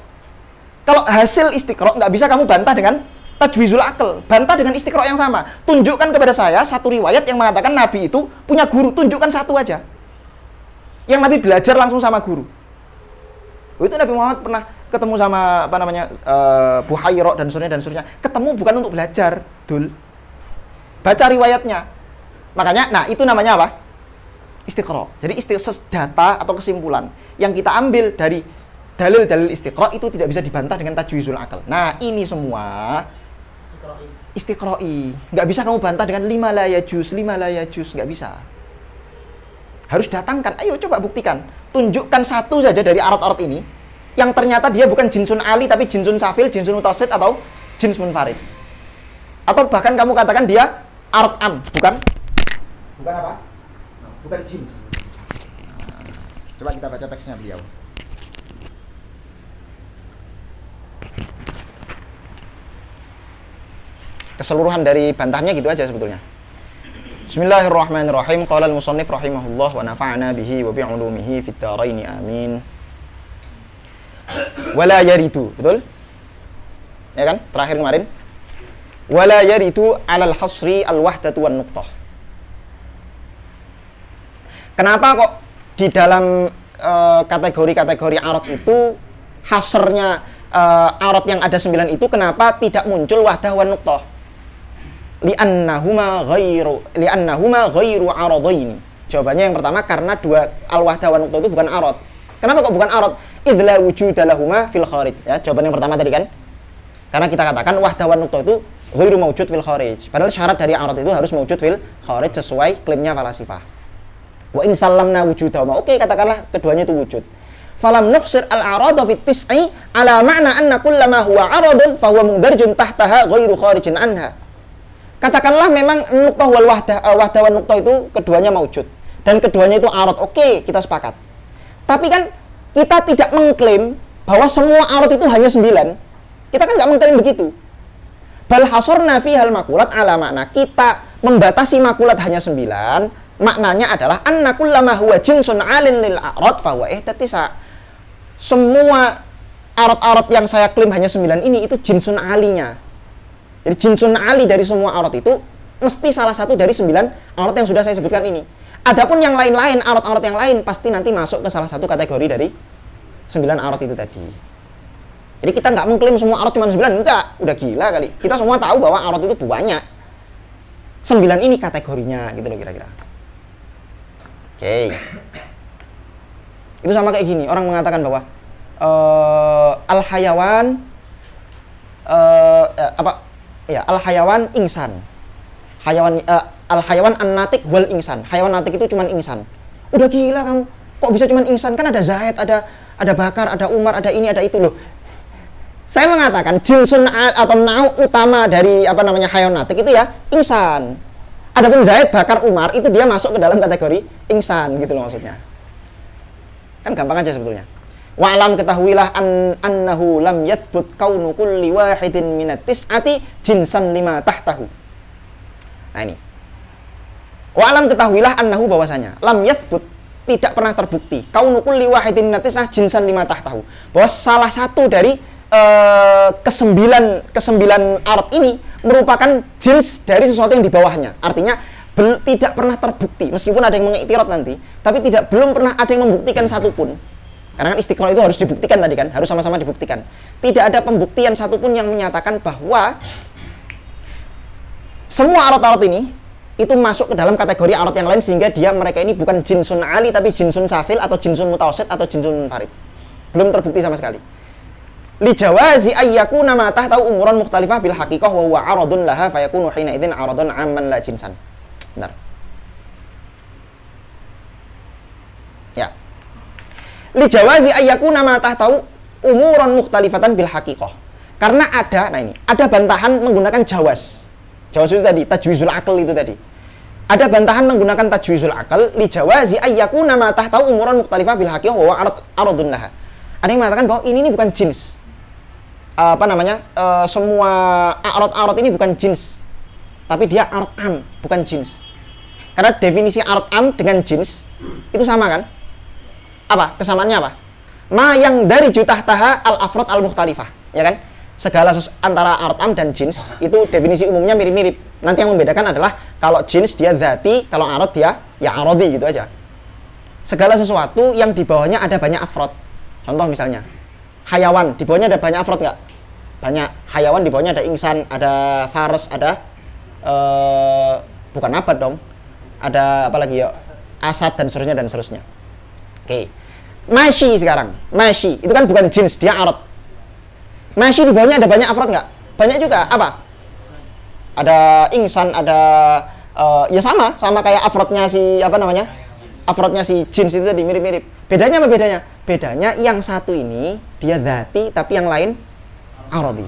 Kalau hasil istiqra' nggak bisa kamu bantah dengan tajwizul aql. Bantah dengan istiqra' yang sama. Tunjukkan kepada saya satu riwayat yang mengatakan Nabi itu punya guru. Tunjukkan satu aja. Yang Nabi belajar langsung sama guru. Itu Nabi Muhammad pernah ketemu sama Buhairah dan seterusnya. Ketemu bukan untuk belajar, dul. Baca riwayatnya. Makanya, nah itu namanya apa? Istiqra'. Jadi data atau kesimpulan yang kita ambil dari dalil-dalil istiqra' itu tidak bisa dibantah dengan tajwizul aql. Nah, ini semua istiqra'i. Nggak bisa kamu bantah dengan lima la yajuz, nggak bisa. Harus datangkan, ayo coba buktikan. Tunjukkan satu saja dari arot-arot ini yang ternyata dia bukan jinsun ali tapi jinsun safil, jinsun mutawassit atau jins munfarid. Atau bahkan kamu katakan dia Arad am, bukan? Bukan apa? Bukan jins. Coba kita baca teksnya beliau. Keseluruhan dari bantahannya gitu aja sebetulnya. Bismillahirrahmanirrahim. Qala al-musannif rahimahullah wa nafa'ana bihi wa bi'ulumihi fid dharain amin. Wala yaritu, betul? Ya kan? Terakhir kemarin. Wala yaritu 'alal hasri al-wahdatu wan nuqtah. Kenapa kok di dalam kategori-kategori arad itu hasrnya arad yang ada 9 itu kenapa tidak muncul wahdah wan nuqtah? Li'annahuma ghairu aradaini. Jawabannya yang pertama karena dua al-wahdah wan nuqtah itu bukan arad. Kenapa kok bukan arad? Idla wujuda lahuma fil kharij. Ya, jawaban yang pertama tadi kan. Karena kita katakan wahdah wan nuqtah itu ghairu mawjud fil kharij. Padahal syarat dari arad itu harus mawjud fil kharij sesuai klaimnya falasifah. Wa in sallamna wujudahuma. Oke, katakanlah keduanya itu wujud. Falam nukhsir al-arada fi tis'i ala ma'na anna kullama huwa aradun fa huwa mundarjun tahtaha ghairu kharijin anha. Katakanlah memang nuqtah wal wahdah wan nuqtah itu keduanya mawjud dan keduanya itu arad. Oke, kita sepakat. Tapi kan kita tidak mengklaim bahwa semua arad itu hanya 9. Kita kan nggak mengklaim begitu. Bal hasorna fihal makulat ala makna. Kita membatasi makulat hanya 9. Maknanya adalah anna kullama huwa jinsun alin lil a'rad fa huwa ihtatisa. Semua arad-arad yang saya klaim hanya 9 ini itu jinsun alinya. Jadi jinsun ali dari semua arad itu mesti salah satu dari 9 arad yang sudah saya sebutkan ini. Adapun yang lain-lain, arad-arad yang lain pasti nanti masuk ke salah satu kategori dari 9 arad itu tadi. Jadi kita nggak mengklaim semua arad cuma 9, enggak, udah gila kali. Kita semua tahu bahwa arad itu banyak. 9 ini kategorinya gitu loh kira-kira. Oke. Itu sama kayak gini, orang mengatakan bahwa al-hayawan al-hayawan insan. Al-hayawan an-natik wal insan. Hayawan natik itu cuman insan. Udah gila kamu. Kok bisa cuman insan? Kan ada Zaid, ada Bakar, ada Umar, ada ini, ada itu loh. Saya mengatakan jinsun atau nau utama dari hayawan natik itu ya insan. Adapun Zaid, Bakar, Umar itu dia masuk ke dalam kategori insan gitu loh maksudnya. Kan gampang aja sebetulnya. Wa'lam ketahuilah annahu lam yathbut kaunu kulli wahidin minat tis'ati jinsan lima tahtahu. Nah ini. Wa'lam ketahuilah annahu bahwasanya lam yathbut tidak pernah terbukti kaunu kulli wahidin minat tis'ah jinsan lima tahtahu. Bahwa salah satu dari kesembilan arad ini merupakan jins dari sesuatu yang di bawahnya. Artinya tidak pernah terbukti, meskipun ada yang mengiktiraf nanti, tapi belum pernah ada yang membuktikan satupun. Karena kan istiqrah itu harus dibuktikan tadi kan, harus sama-sama dibuktikan. Tidak ada pembuktian satupun yang menyatakan bahwa semua arad-arad ini itu masuk ke dalam kategori arad yang lain sehingga mereka ini bukan jinsun ali tapi jinsun safil atau jinsun mutawassit atau jinsun munfarid. Belum terbukti sama sekali. Li jawazi ayyakuna ma tahtau umuran mukhtalifah bil haqiqah wa huwa aradun laha fayakunu hina idzin aradun amman la jinsan. Benar. Ya. Li jawazi ayyakuna ma tahtau umuran mukhtalifatan bil haqiqah. Karena ada bantahan menggunakan jawaz. Jawaz itu tadi tajwizul aql itu tadi. Ada bantahan menggunakan tajwizul aql li jawazi ayyakuna ma tahtau umuran mukhtalifah bil haqiqah wa huwa aradun laha. Ada yang mengatakan bahwa ini bukan jins. Semua arad-arad ini bukan jins, tapi dia arad am, bukan jins. Karena definisi arad am dengan jins itu sama kan? Apa? Kesamaannya apa? Ma yang dari jutah taha al-afrad al-mukhtalifah, ya kan? Segala antara arad am dan jins itu definisi umumnya mirip-mirip. Nanti yang membedakan adalah kalau jins dia dzati, kalau arad dia ya aradi gitu aja. Segala sesuatu yang di bawahnya ada banyak afrad. Contoh misalnya hayawan, di bawahnya ada banyak afrod nggak? Banyak. Hayawan di bawahnya ada insan, ada fares, ada bukan abad dong. Ada apa lagi ya? Asad dan seterusnya. Oke. Masyi sekarang. Masyi itu kan bukan jins, dia arad. Masyi di bawahnya ada banyak afrod nggak? Banyak juga. Apa? Ada insan, ada ya sama kayak afrodnya si afrodnya si jins itu tadi mirip-mirip. Bedanya apa bedanya? Bedanya yang satu ini dia dzati tapi yang lain aradi.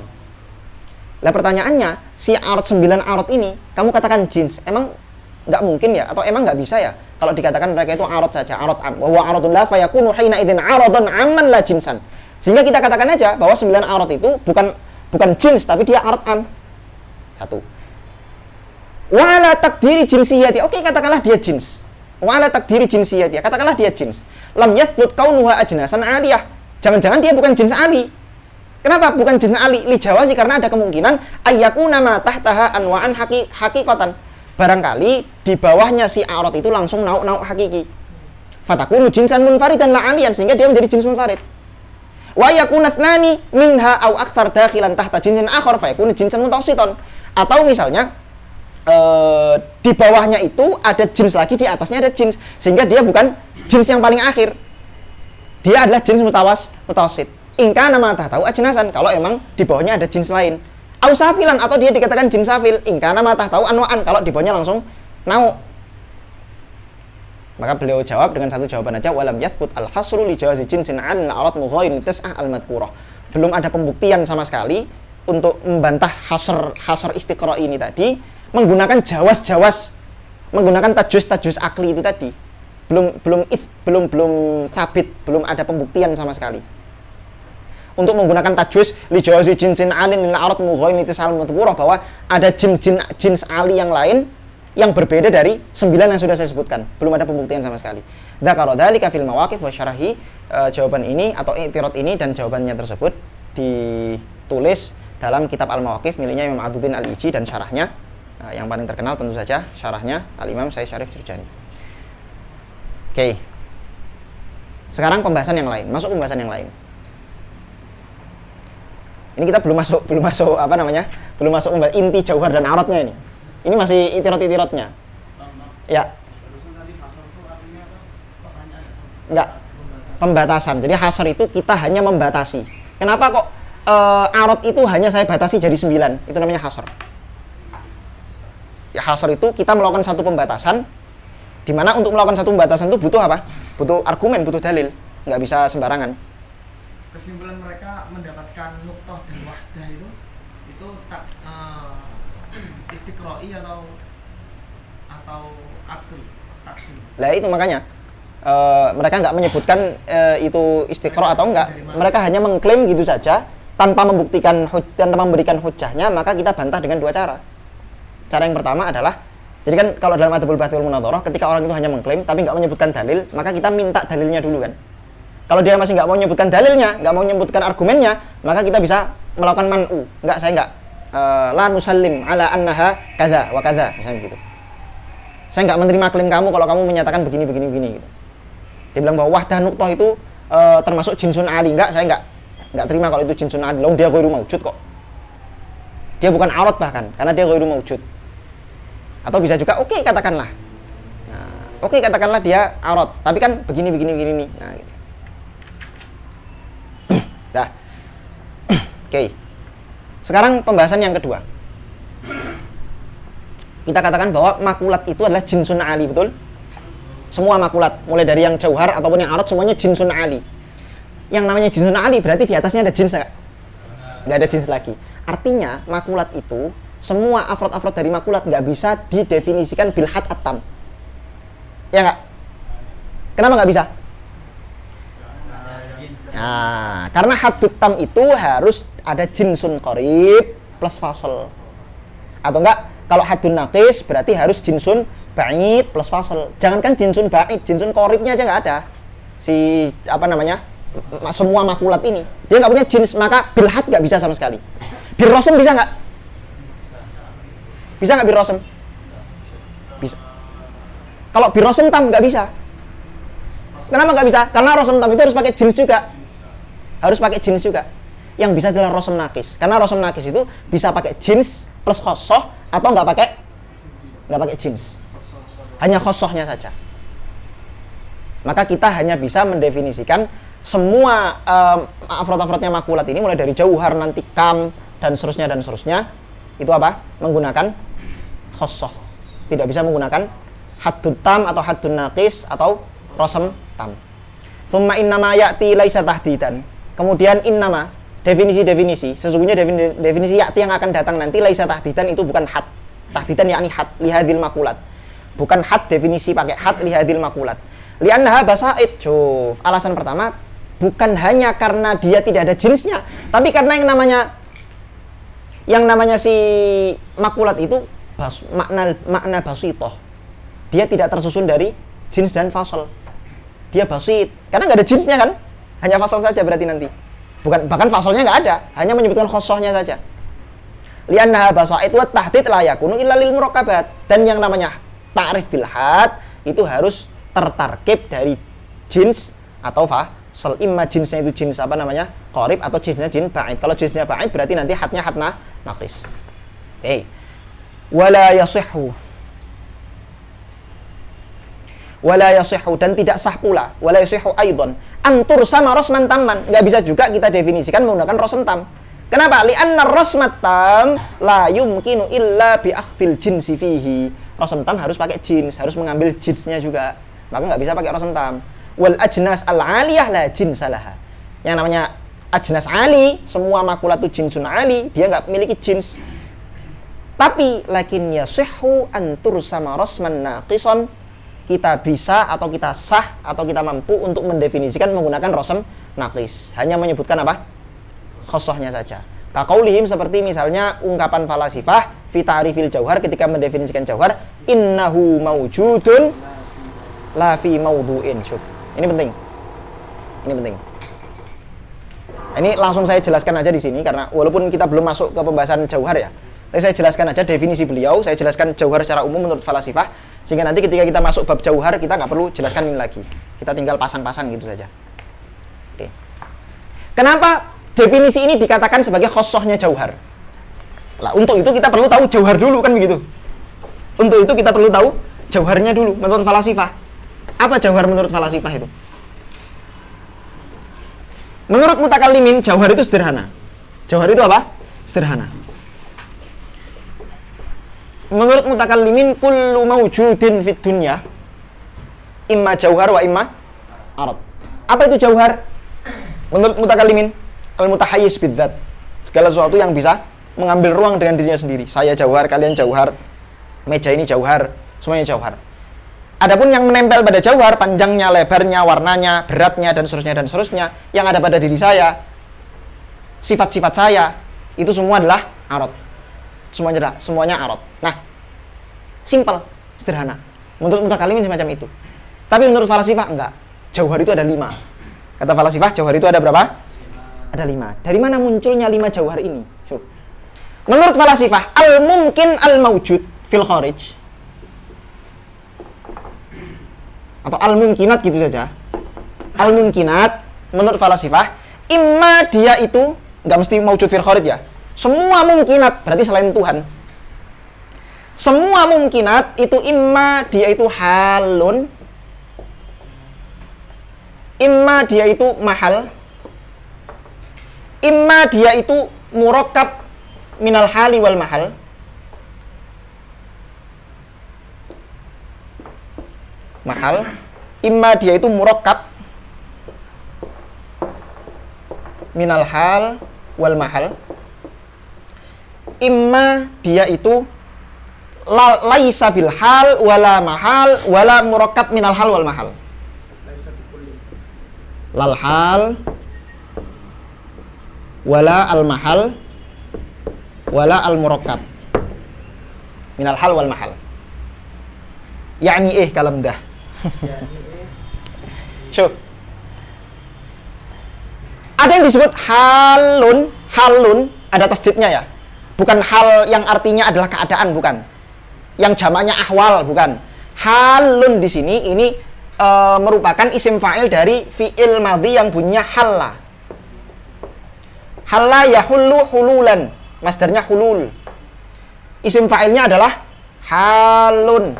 Lah pertanyaannya, si arad 9 arad ini kamu katakan jins, emang nggak mungkin ya, atau emang nggak bisa ya kalau dikatakan mereka itu arad saja, arad am, wa aradun la fayakunu hina idzin aradan amman la jinsan. Sehingga kita katakan aja bahwa 9 arad itu bukan jins tapi dia arad am. Satu. Wa ala taqdiri jinsiyati. Oke, katakanlah dia jins. Wa ala taqdiri jinsiyati. Katakanlah dia jins. Lam yathbut kaunuha ajnasan aliyah. Jangan-jangan dia bukan jins ali. Kenapa bukan jins ali? Li jawazi, karena ada kemungkinan ayyakuna ma tahtaha anwa'an haqiqatan. Barangkali di bawahnya si arad itu langsung nauk-nauk hakiki. Fatakunu jinsan munfaridan la aliyan, sehingga dia menjadi jins munfarid. Wa yakuna thnani minha au akthar dakhilan tahta jinsin akhar fa yakunu jinsan mutawassitan. Atau misalnya di bawahnya itu ada jins lagi, di atasnya ada jins, sehingga dia bukan jins yang paling akhir. Dia adalah jins mutawassit. Ingka nama tahu ajnasan, kalau emang di bawahnya ada jins lain. Au safilan, atau dia dikatakan jins safil. Ingka nama tahu anwaan, kalau di bawahnya langsung nau. Maka beliau jawab dengan satu jawaban aja, walam yathbut al-hasru li jawazi jinsin an al-arad mughayyin tas'ah al-madhkurah. Belum ada pembuktian sama sekali untuk membantah hasr istiqra ini tadi menggunakan jawas, menggunakan tajwis akli itu tadi. Belum sabit, belum ada pembuktian sama sekali untuk menggunakan tajwis li jawazi jinsin an al-arad mughayyin tas'ah al-madhkurah, bahwa ada jins ali yang lain yang berbeda dari 9 yang sudah saya sebutkan. Belum ada pembuktian sama sekali. Dzakara dzalika fil mawaqif wa syarahi. Jawaban ini atau i'tirad ini dan jawabannya tersebut ditulis dalam kitab Al-Mawaqif miliknya Imam Aduddin Al-Iji, dan syarahnya yang paling terkenal tentu saja syarahnya Al-Imam Sayyid Syarif Jurjani. Oke. Sekarang pembahasan yang lain, masuk pembahasan yang lain. Ini kita belum masuk apa namanya? Belum masuk inti jauhar dan aradnya ini. Ini masih itirat-itiratnya. Ya. Enggak. Pembatasan. Jadi hasr itu kita hanya membatasi. Kenapa kok arad itu hanya saya batasi jadi 9? Itu namanya hasr. Ya, hasr itu kita melakukan satu pembatasan, di mana untuk melakukan satu pembatasan itu butuh apa? Butuh argumen, butuh dalil. Nggak bisa sembarangan. Kesimpulan mereka mendapatkan nuqtah dan wahdah itu tak istiqra'i atau akli taksim. Lah itu makanya mereka nggak menyebutkan itu istiqra' atau enggak. Mereka hanya mengklaim gitu saja tanpa membuktikan tanpa memberikan hujahnya. Maka kita bantah dengan dua cara. Cara yang pertama adalah, jadi kan kalau dalam Adabul Bahthi wal Munadharah, ketika orang itu hanya mengklaim tapi nggak menyebutkan dalil, maka kita minta dalilnya dulu kan. Kalau dia masih nggak mau menyebutkan dalilnya, nggak mau menyebutkan argumennya, maka kita bisa melakukan man'u. Saya nggak la nusallim ala annaha kadza wa kadza, misalnya begitu. Saya nggak menerima klaim kamu kalau kamu menyatakan begini gitu. Dia bilang bahwa wahdah nuqtah itu termasuk jinsun ali. Saya nggak terima kalau itu jinsun ali. Dia ghairu maujud kok. Dia bukan arad bahkan, karena dia ghairu maujud. Atau bisa juga katakanlah. Nah, katakanlah dia arad, tapi kan begini. Nah, gitu. Dah. Oke. Sekarang pembahasan yang kedua. Kita katakan bahwa makulat itu adalah jinsun ali, betul? Semua makulat, mulai dari yang jauhar ataupun yang arad, semuanya jinsun ali. Yang namanya jinsun ali berarti di atasnya ada jins nggak? Nggak ada jins lagi. Artinya makulat itu, semua afrod dari makulat nggak bisa didefinisikan bil had at-tam. Ya nggak? Kenapa nggak bisa? Nah, karena haddut tam itu harus ada jinsun qarib plus fasl. Atau enggak, kalau haddun naqis berarti harus jinsun ba'id plus fasl. Jangankan jinsun ba'id, jinsun qaribnya aja nggak ada. Semua makulat ini dia nggak punya jins, maka bil had nggak bisa sama sekali. Bir rosem bisa nggak? Bisa nggak bir rosem? Bisa. Kalau bir rosem tam nggak bisa. Kenapa nggak bisa? Karena rosem tam itu harus pakai jins juga. Yang bisa adalah rosem nakis. Karena rosem nakis itu bisa pakai jins plus khosoh atau nggak pakai jins. Hanya khosohnya saja. Maka kita hanya bisa mendefinisikan semua afrod-afrodnya makulat ini, mulai dari jauhar nanti kam dan seterusnya itu apa? Menggunakan khosoh. Tidak bisa menggunakan haddun tam atau haddun nakis atau rosem tam. Tsumma innama ya'ti laisa tahdidan. Kemudian innama, definisi. Sesungguhnya definisi ya'ti yang akan datang nanti laisa tahdidan itu bukan had. Tahdidan yakni had lihadil makulat. Bukan had definisi pakai had lihadil makulat. Li'annaha basaid. Syuf. Alasan pertama bukan hanya karena dia tidak ada jenisnya, tapi karena yang namanya si makulat itu makna basitoh. Dia tidak tersusun dari jins dan fasal. Dia basit. Karena nggak ada jinsnya kan? Hanya fasal saja berarti nanti. Bahkan fasalnya nggak ada, hanya menyebutkan khosohnya saja. Li'annaha basaid wa tahdid la yakunu illa lil murakabat. Dan yang namanya ta'rif bil had itu harus tertarkib dari jins atau fasal. Imma jinsnya itu jins apa namanya? Qarib atau jinsnya jins ba'id. Kalau jinsnya ba'id berarti nanti hadnya hadna naqis. Wala yasihhu dan tidak sah pula, wala yasihhu aidan antur sama rosman tamman. Nggak bisa juga kita definisikan menggunakan rosm tam. Kenapa? Li'anna rosmat tam la yumkinu illa bi akhdil jinsi fihi. Rosm tam harus pakai jins, harus mengambil jinsnya juga. Maka nggak bisa pakai rosm tam. Wal ajnas al aliyah la jinsalaha. Yang namanya ajnas ali, semua makulat itu jinsun ali, dia nggak memiliki jins. Tapi lakin yasihhu antur sama rosman naqison, kita bisa atau kita sah atau kita mampu untuk mendefinisikan menggunakan rosm naqis. Hanya menyebutkan apa? Khosohnya saja. Kaqaulihim seperti misalnya ungkapan falasifah fi ta'rifil jauhar ketika mendefinisikan jauhar, innahu mawjudun la fi mawdu'in. Syuf. Ini penting. Ini langsung saya jelaskan aja di sini karena walaupun kita belum masuk ke pembahasan jauhar ya. Tapi saya jelaskan aja definisi beliau, saya jelaskan jauhar secara umum menurut falasifah, sehingga nanti ketika kita masuk bab jauhar, kita nggak perlu jelaskan ini lagi. Kita tinggal pasang-pasang gitu saja. Oke. Kenapa definisi ini dikatakan sebagai khosohnya jauhar? Lah, untuk itu kita perlu tahu jauhar dulu, kan begitu? Untuk itu kita perlu tahu jauharnya dulu, menurut falasifah. Apa jauhar menurut falasifah itu? Menurut mutakallimin, jauhar itu sederhana. Jauhar itu apa? Sederhana. Menurut mutakallimin, kullu mawjudin fid dunya imma jauhar wa imma arad. Apa itu jauhar? Menurut mutakallimin, al-mutahayyiz bidzat. Segala sesuatu yang bisa mengambil ruang dengan dirinya sendiri. Saya jauhar, kalian jauhar, meja ini jauhar, semuanya jauhar. Adapun yang menempel pada jauhar, panjangnya, lebarnya, warnanya, beratnya, dan seterusnya, yang ada pada diri saya, sifat-sifat saya, itu semua adalah arad. Semuanya arad. Nah, simpel, sederhana. Menurut mutakallimin semacam itu. Tapi menurut falasifah enggak. Jauhar itu ada 5. Kata falasifah, jauhar itu ada berapa? Ada 5. Dari mana munculnya 5 jauhar ini? Menurut falasifah, al-mumkin al-mawjud fil kharij, atau al-mumkinat gitu saja. Al-mumkinat menurut falasifah, imma dia itu enggak mesti mawjud fil kharij ya. Semua mungkinat, berarti selain Tuhan. Semua mungkinat itu imma dia itu halun, imma dia itu mahal, imma dia itu murakkab minal hali wal mahal, imma dia itu murakkab minal hal wal mahal, imma dia itu laisa bil hal wala mahal wala murakkab minal hal wal mahal. Lal hal wala al mahal wala al murakkab minal hal wal mahal. Yani kalam dah. Syuf. Ada yang disebut halun, ada tasdidnya ya. Bukan hal yang artinya adalah keadaan, bukan. Yang jamaknya ahwal, bukan. Halun di sini ini merupakan isim fa'il dari fi'il madhi yang bunyinya halla. Halla yahullu hululan. Masdarnya hulul. Isim fa'ilnya adalah halun.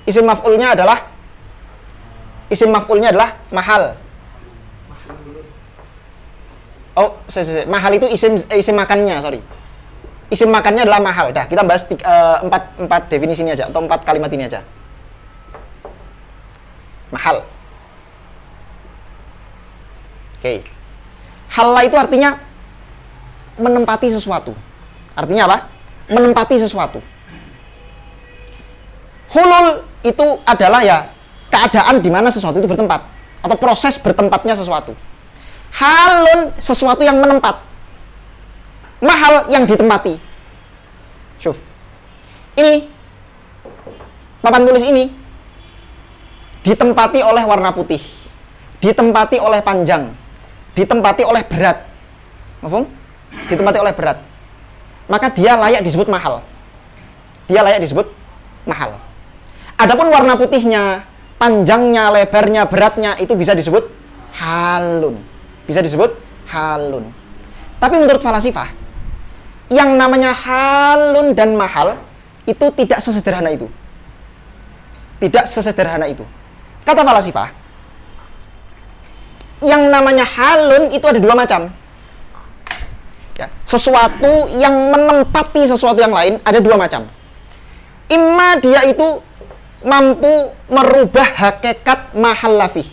Isim maf'ulnya adalah mahal. Oh, mahal itu isim makannya, sorry. Isim makannya adalah mahal. Dah, kita bahas 4 definisi ini aja, atau 4 kalimat ini aja. Mahal. Oke. Halla itu artinya menempati sesuatu. Artinya apa? Menempati sesuatu. Hulul itu adalah ya keadaan di mana sesuatu itu bertempat atau proses bertempatnya sesuatu. Halun sesuatu yang menempat. Mahal yang ditempati. Syuf. Ini papan tulis ini ditempati oleh warna putih, ditempati oleh panjang, ditempati oleh berat. Mafhum? Ditempati oleh berat. Maka dia layak disebut mahal. Dia layak disebut mahal. Adapun warna putihnya, panjangnya, lebarnya, beratnya itu bisa disebut halun. Bisa disebut halun. Tapi menurut falasifah, yang namanya halun dan mahal itu tidak sesederhana itu. Tidak sesederhana itu. Kata falasifah, yang namanya halun itu ada dua macam. Ya, sesuatu yang menempati sesuatu yang lain ada dua macam. Imma dia itu mampu merubah hakikat mahal lafih.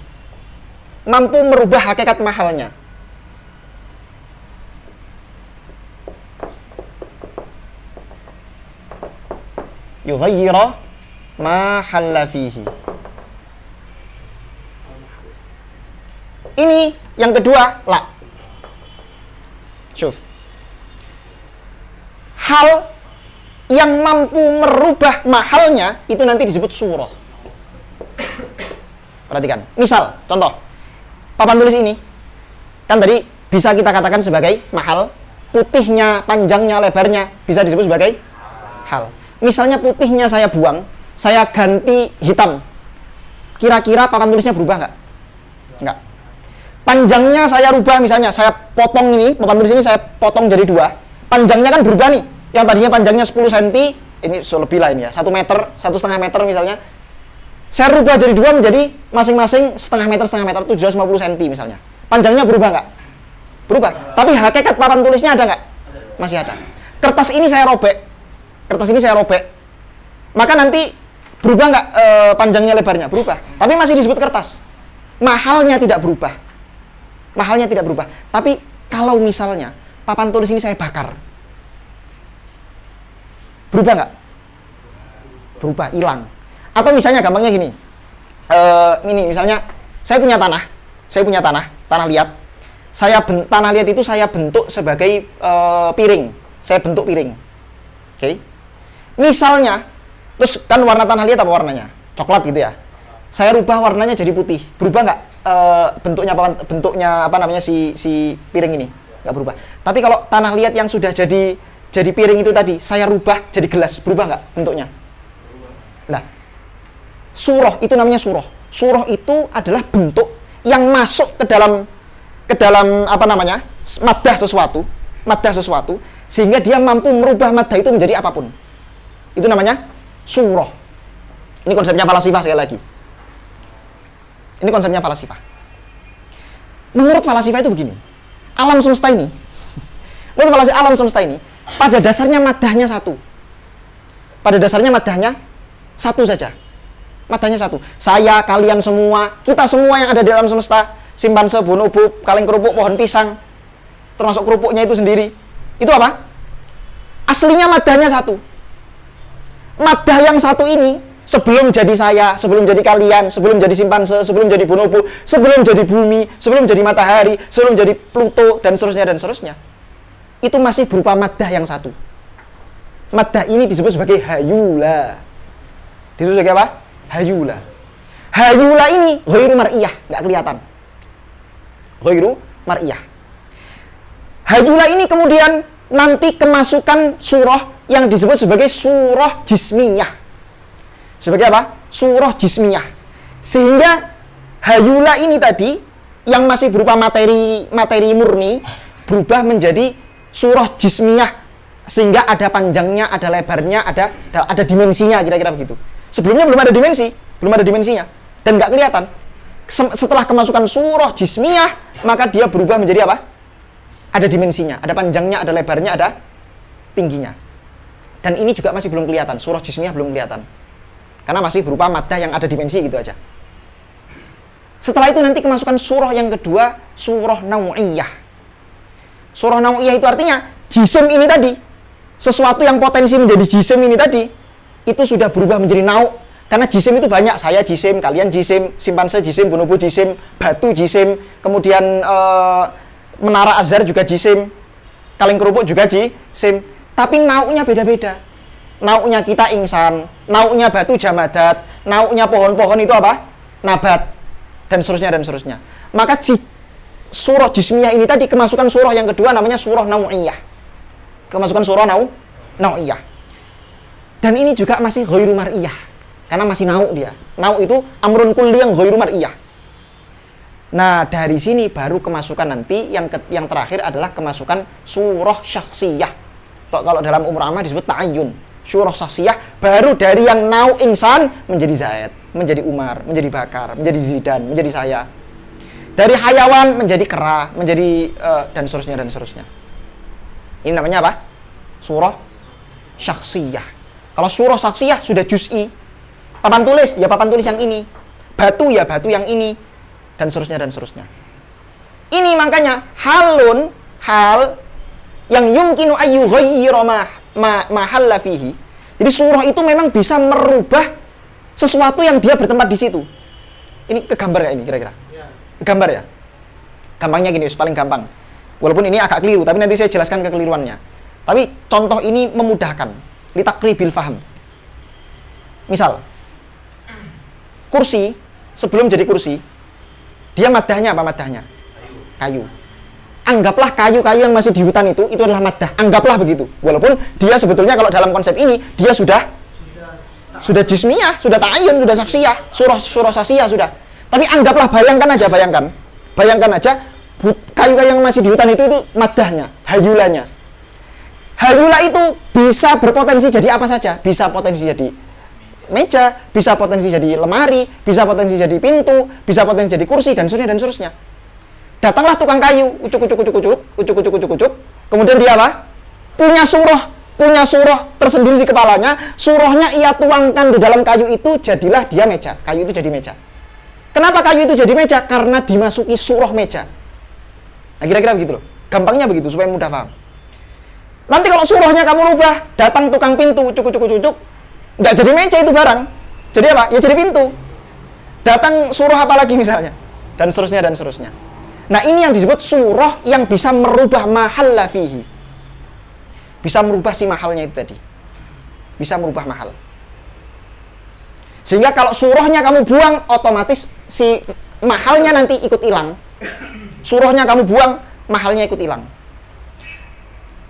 Mampu merubah hakikat mahalnya. Yughayyira mahal lafihi. Ini yang kedua, la. Syuf. Hal yang mampu merubah mahalnya itu nanti disebut surah. Perhatikan. Misal, contoh. Papan tulis ini kan tadi bisa kita katakan sebagai mahal, putihnya, panjangnya, lebarnya bisa disebut sebagai hal. Misalnya putihnya saya buang, saya ganti hitam. Kira-kira papan tulisnya berubah nggak? Nggak. Panjangnya saya rubah, misalnya saya potong ini, papan tulis ini saya potong jadi dua. Panjangnya kan berubah nih. Yang tadinya panjangnya 10 cm, ini lebih lah ini ya, 1 meter, 1,5 meter misalnya. Saya rubah jadi dua menjadi masing-masing setengah meter, 750 cm misalnya. Panjangnya berubah nggak? Berubah. Tapi hakikat papan tulisnya ada nggak? Masih ada. Kertas ini saya robek. Maka nanti berubah nggak panjangnya, lebarnya? Berubah. Tapi masih disebut kertas. Mahalnya tidak berubah. Tapi kalau misalnya papan tulis ini saya bakar, berubah nggak? Berubah, hilang. Atau misalnya gampangnya gini, ini misalnya saya punya tanah liat. Tanah liat itu saya bentuk sebagai piring. Saya bentuk piring. Oke. Misalnya, terus kan warna tanah liat apa warnanya? Coklat gitu ya. Saya rubah warnanya jadi putih. Berubah nggak bentuknya apa namanya si piring ini? Nggak berubah. Tapi kalau tanah liat yang sudah jadi piring itu tadi, saya rubah jadi gelas, berubah nggak bentuknya? Nah, surah itu namanya surah. Surah itu adalah bentuk yang masuk ke dalam apa namanya? Maddah sesuatu, sehingga dia mampu merubah maddah itu menjadi apapun. Itu namanya surah. Ini konsepnya falasifah sekali lagi. Ini konsepnya falasifah. Menurut falasifah itu begini. Alam semesta ini pada dasarnya maddahnya satu. Satu saja. Maddahnya satu. Saya, kalian semua, kita semua yang ada di alam semesta, simpanse, bonobo, kaleng kerupuk, pohon pisang, termasuk kerupuknya itu sendiri. Itu apa? Aslinya maddahnya satu. Maddah yang satu ini sebelum jadi saya, sebelum jadi kalian, sebelum jadi simpanse, sebelum jadi bonobo, sebelum jadi bumi, sebelum jadi matahari, sebelum jadi Pluto, dan seterusnya, itu masih berupa maddah yang satu. Maddah ini disebut sebagai hayula. Disebut sebagai apa? Hayula. Hayula ini ghairu mar'iyah, nggak kelihatan. Ghairu mar'iyah. Hayula ini kemudian nanti kemasukan surah yang disebut sebagai surah jismiyah. Sebagai apa? Surah jismiyah. Sehingga hayula ini tadi yang masih berupa materi murni berubah menjadi surah jismiyah, sehingga ada panjangnya, ada lebarnya, ada dimensinya, kira-kira begitu. Sebelumnya belum ada dimensinya dan nggak kelihatan. Setelah kemasukan surah jismiyah, maka dia berubah menjadi apa? Ada dimensinya, ada panjangnya, ada lebarnya, ada tingginya. Dan ini juga masih belum kelihatan, surah jismiyah belum kelihatan. Karena masih berupa maddah yang ada dimensi gitu aja. Setelah itu nanti kemasukan surah yang kedua, surah nau'iyah. Surah nau'iyah itu artinya jisim ini tadi, sesuatu yang potensi menjadi jisim ini tadi, itu sudah berubah menjadi nau'. Karena jisim itu banyak, saya jisim, kalian jisim, simpanse jisim, bonobo jisim, batu jisim, kemudian menara Azhar juga jisim, kaleng kerupuk juga jisim. Tapi nau'nya beda-beda. Nau'nya kita insan, nau'nya batu jamadat, nau'nya pohon-pohon itu apa? Nabat, dan seterusnya dan seterusnya. Maka surah jismiyah ini tadi kemasukan surah yang kedua namanya surah nau'iyah. Kemasukan surah nau'iyah. Dan ini juga masih ghairu mar'iyah. Karena masih nau' dia. Nau' itu amrun kulli yang ghairu mar'iyah. Nah, dari sini baru kemasukan nanti yang terakhir adalah kemasukan surah syakhsiyah. Kalau dalam umur amma disebut ta'ayyun. Surah syakhsiyah baru dari yang nau' insan menjadi Zaid, menjadi Umar, menjadi Bakar, menjadi Zidan, menjadi saya. Dari hayawan menjadi kera, menjadi dan seterusnya dan seterusnya. Ini namanya apa? Surah syakhsiyah. Kalau surah syakhsiyah sudah juz'i. Papan tulis, ya papan tulis yang ini. Batu, ya batu yang ini. Dan seterusnya dan seterusnya. Ini makanya hal yang yumkinu ayyughayyira ma halla fihi. Jadi surah itu memang bisa merubah sesuatu yang dia bertempat di situ. Ini kegambar ya ini kira-kira? Gambar ya? Gampangnya gini, paling gampang. Walaupun ini agak keliru, tapi nanti saya jelaskan kekeliruannya. Tapi contoh ini memudahkan. Litakribil faham. Misal, kursi, sebelum jadi kursi, dia maddahnya apa maddahnya? Kayu. Anggaplah kayu-kayu yang masih di hutan itu adalah maddah. Anggaplah begitu. Walaupun dia sebetulnya kalau dalam konsep ini, dia sudah jismiyah, sudah ta'ayyun, sudah saksiyah, surah saksiyah sudah. Tapi anggaplah, bayangkan aja, kayu-kayu yang masih di hutan itu maddahnya, hayulanya. Hayula itu bisa berpotensi jadi apa saja. Bisa potensi jadi meja, bisa potensi jadi lemari, bisa potensi jadi pintu, bisa potensi jadi kursi, dan seterusnya dan seterusnya. Datanglah tukang kayu, ucuk. Kemudian dia apa? Punya surah tersendiri di kepalanya. Surahnya ia tuangkan di dalam kayu itu, jadilah dia meja. Kayu itu jadi meja. Kenapa kayu itu jadi meja? Karena dimasuki surah meja. Nah, kira-kira begitu loh. Gampangnya begitu supaya mudah paham. Nanti kalau surahnya kamu rubah, datang tukang pintu, ucuk, nggak jadi meja itu barang. Jadi apa? Ya jadi pintu. Datang surah apa lagi misalnya? Dan seterusnya dan seterusnya. Nah, ini yang disebut surah yang bisa merubah mahalla fihi. Bisa merubah si mahalnya itu tadi. Bisa merubah mahal. Sehingga kalau surahnya kamu buang, otomatis si mahalnya nanti ikut hilang. Surahnya kamu buang, mahalnya ikut hilang.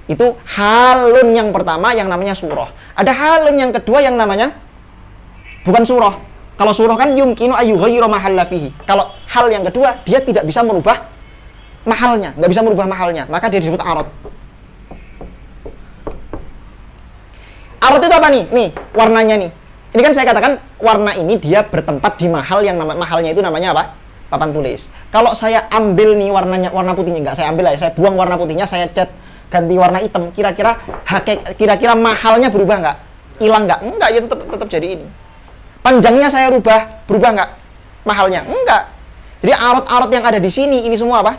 Itu halun yang pertama yang namanya surah. Ada halun yang kedua yang namanya bukan surah. Kalau surah kan yumkinu ayyughayyira mahalla fihi. Kalau hal yang kedua, dia tidak bisa merubah mahalnya, nggak bisa merubah mahalnya, maka dia disebut arad. Arad itu apa nih? Nih, warnanya nih. Ini kan saya katakan warna ini dia bertempat di mahal yang mahalnya itu namanya apa? Papan tulis. Kalau saya ambil nih warna putihnya, nggak saya ambil lah, saya buang warna putihnya, saya cat ganti warna hitam, kira-kira mahalnya berubah nggak? Hilang nggak? Enggak, ya tetap jadi ini. Panjangnya saya berubah nggak mahalnya? Enggak. Jadi arot-arot yang ada di sini, ini semua apa?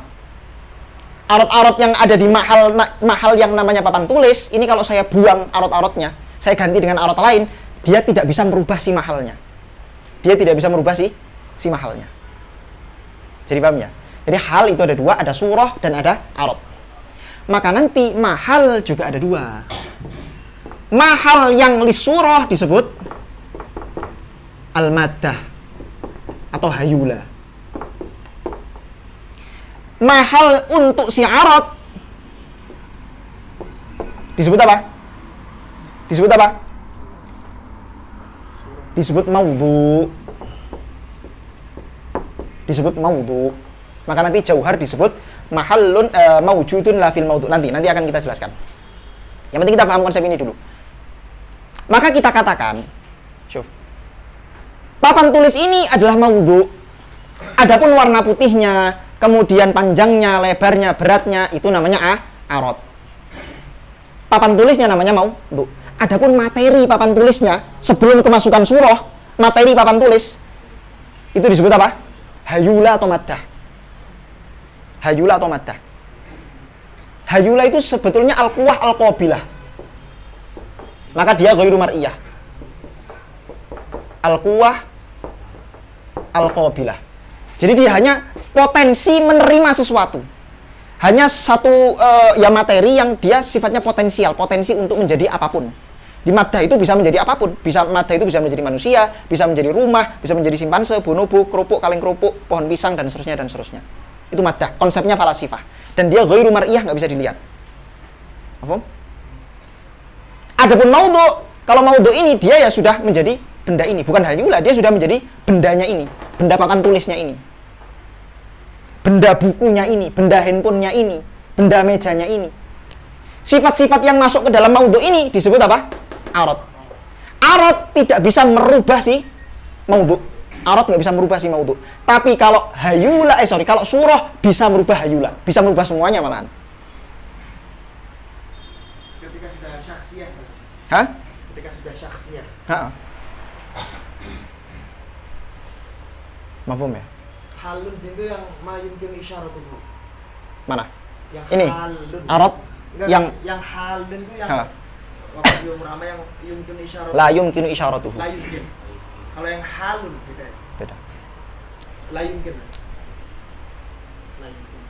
Arot-arot yang ada di mahal yang namanya papan tulis, ini kalau saya buang arot-arotnya, saya ganti dengan arot lain, dia tidak bisa merubah si mahalnya. Dia tidak bisa merubah si mahalnya. Jadi paham ya? Jadi hal itu ada dua, ada surah dan ada arot. Maka nanti mahal juga ada dua. Mahal yang lisurah disebut al-maddah atau hayula. Mahal untuk si arad disebut apa? Disebut maudhu. Maka nanti jauhar disebut mahallun maujudun la fil maudhu. Nanti akan kita jelaskan. Yang penting kita paham konsep ini dulu. Maka kita katakan, papan tulis ini adalah maudhu. Adapun warna putihnya, kemudian panjangnya, lebarnya, beratnya, itu namanya arad. Papan tulisnya namanya maudhu. Adapun materi papan tulisnya, sebelum kemasukan surah, materi papan tulis itu disebut apa? Hayula atau maddah. Hayula itu sebetulnya al-quwah al-qabilah. Maka dia ghairu mar'iyah. Al-quwah al-qabilah. Jadi dia hanya potensi menerima sesuatu. Hanya satu ya materi yang dia sifatnya potensial, potensi untuk menjadi apapun. Di maddah itu bisa menjadi apapun. Maddah itu bisa menjadi manusia, bisa menjadi rumah, bisa menjadi simpanse, bonobo, kerupuk, kaleng kerupuk, pohon pisang, dan seterusnya, dan seterusnya. Itu maddah, konsepnya falasifah. Dan dia ghairu mar'iyah, nggak bisa dilihat. Paham? Adapun maudhu, kalau maudhu ini dia ya sudah menjadi benda ini, bukan hayula, dia sudah menjadi bendanya ini, benda papan tulisnya ini, benda bukunya ini, benda handphonenya ini, benda mejanya ini. Sifat-sifat yang masuk ke dalam maudhu ini disebut apa? Arad. Arad tidak bisa merubah si maudhu. Arad nggak bisa merubah si maudhu. Tapi kalau hayula, kalau surah bisa merubah hayula, bisa merubah semuanya malahan. Ketika sudah syaksiyah. Hah? Ketika sudah syaksiyah. Mafhum ya? Halun itu yang ma yumkinu isyaratuhu. Mana? Yang Ini halun. arad yang halun itu yang waktu rama yang yumkinu isyaratuhu. La yumkinu isyaratuhu. La yumkin. Kalau yang halun beda. Beda. La yumkin. La yumkin.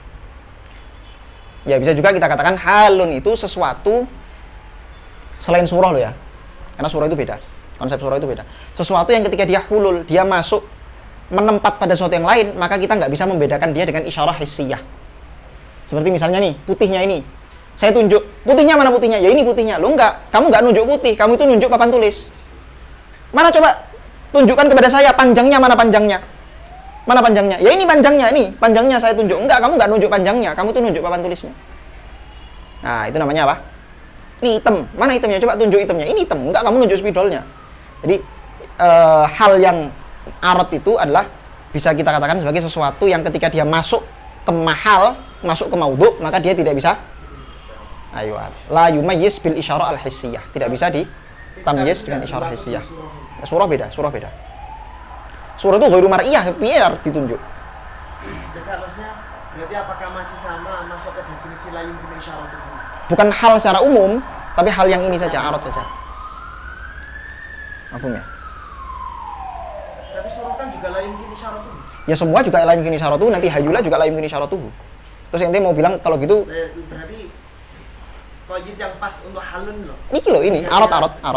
Ya bisa juga kita katakan halun itu sesuatu selain surah loh ya. Karena surah itu beda. Konsep surah itu beda. Sesuatu yang ketika dia hulul, dia masuk menempat pada sesuatu yang lain, maka kita nggak bisa membedakan dia dengan isyarah hissiyah. Seperti misalnya nih, putihnya ini. Saya tunjuk, putihnya mana putihnya? Ya ini putihnya. Lo enggak, kamu nggak nunjuk putih, kamu itu nunjuk papan tulis. Mana coba? Tunjukkan kepada saya panjangnya, mana panjangnya? Mana panjangnya? Ya ini panjangnya saya tunjuk. Enggak, kamu nggak nunjuk panjangnya, kamu tuh nunjuk papan tulisnya. Nah, itu namanya apa? Ini hitam. Mana hitamnya? Coba tunjuk hitamnya. Ini hitam. Enggak, kamu nunjuk spidolnya. Jadi hal yang arad itu adalah bisa kita katakan sebagai sesuatu yang ketika dia masuk ke mahal, masuk ke maudhu, maka dia tidak bisa la yumayyiz bil isyarah al hissiyah. Tidak bisa ditamyiz dengan isyarah hissiyah. Surah beda. Surah itu ghairu mar'iyah, piye harus ditunjuk. Berarti apakah masih sama masuk ke definisi la yumkinu isyaratuhu? Bukan hal secara umum, tapi hal yang ini saja, arad saja. Mafhum ya? Tapi surah kan juga la yumkinu isyaratuhu. Ya semua juga la yumkinu isyaratuhu, nanti hayula juga la yumkinu isyaratuhu. Terus ente mau bilang kalau gitu berarti qaid yang pas untuk halun loh. Niki loh ini, arad.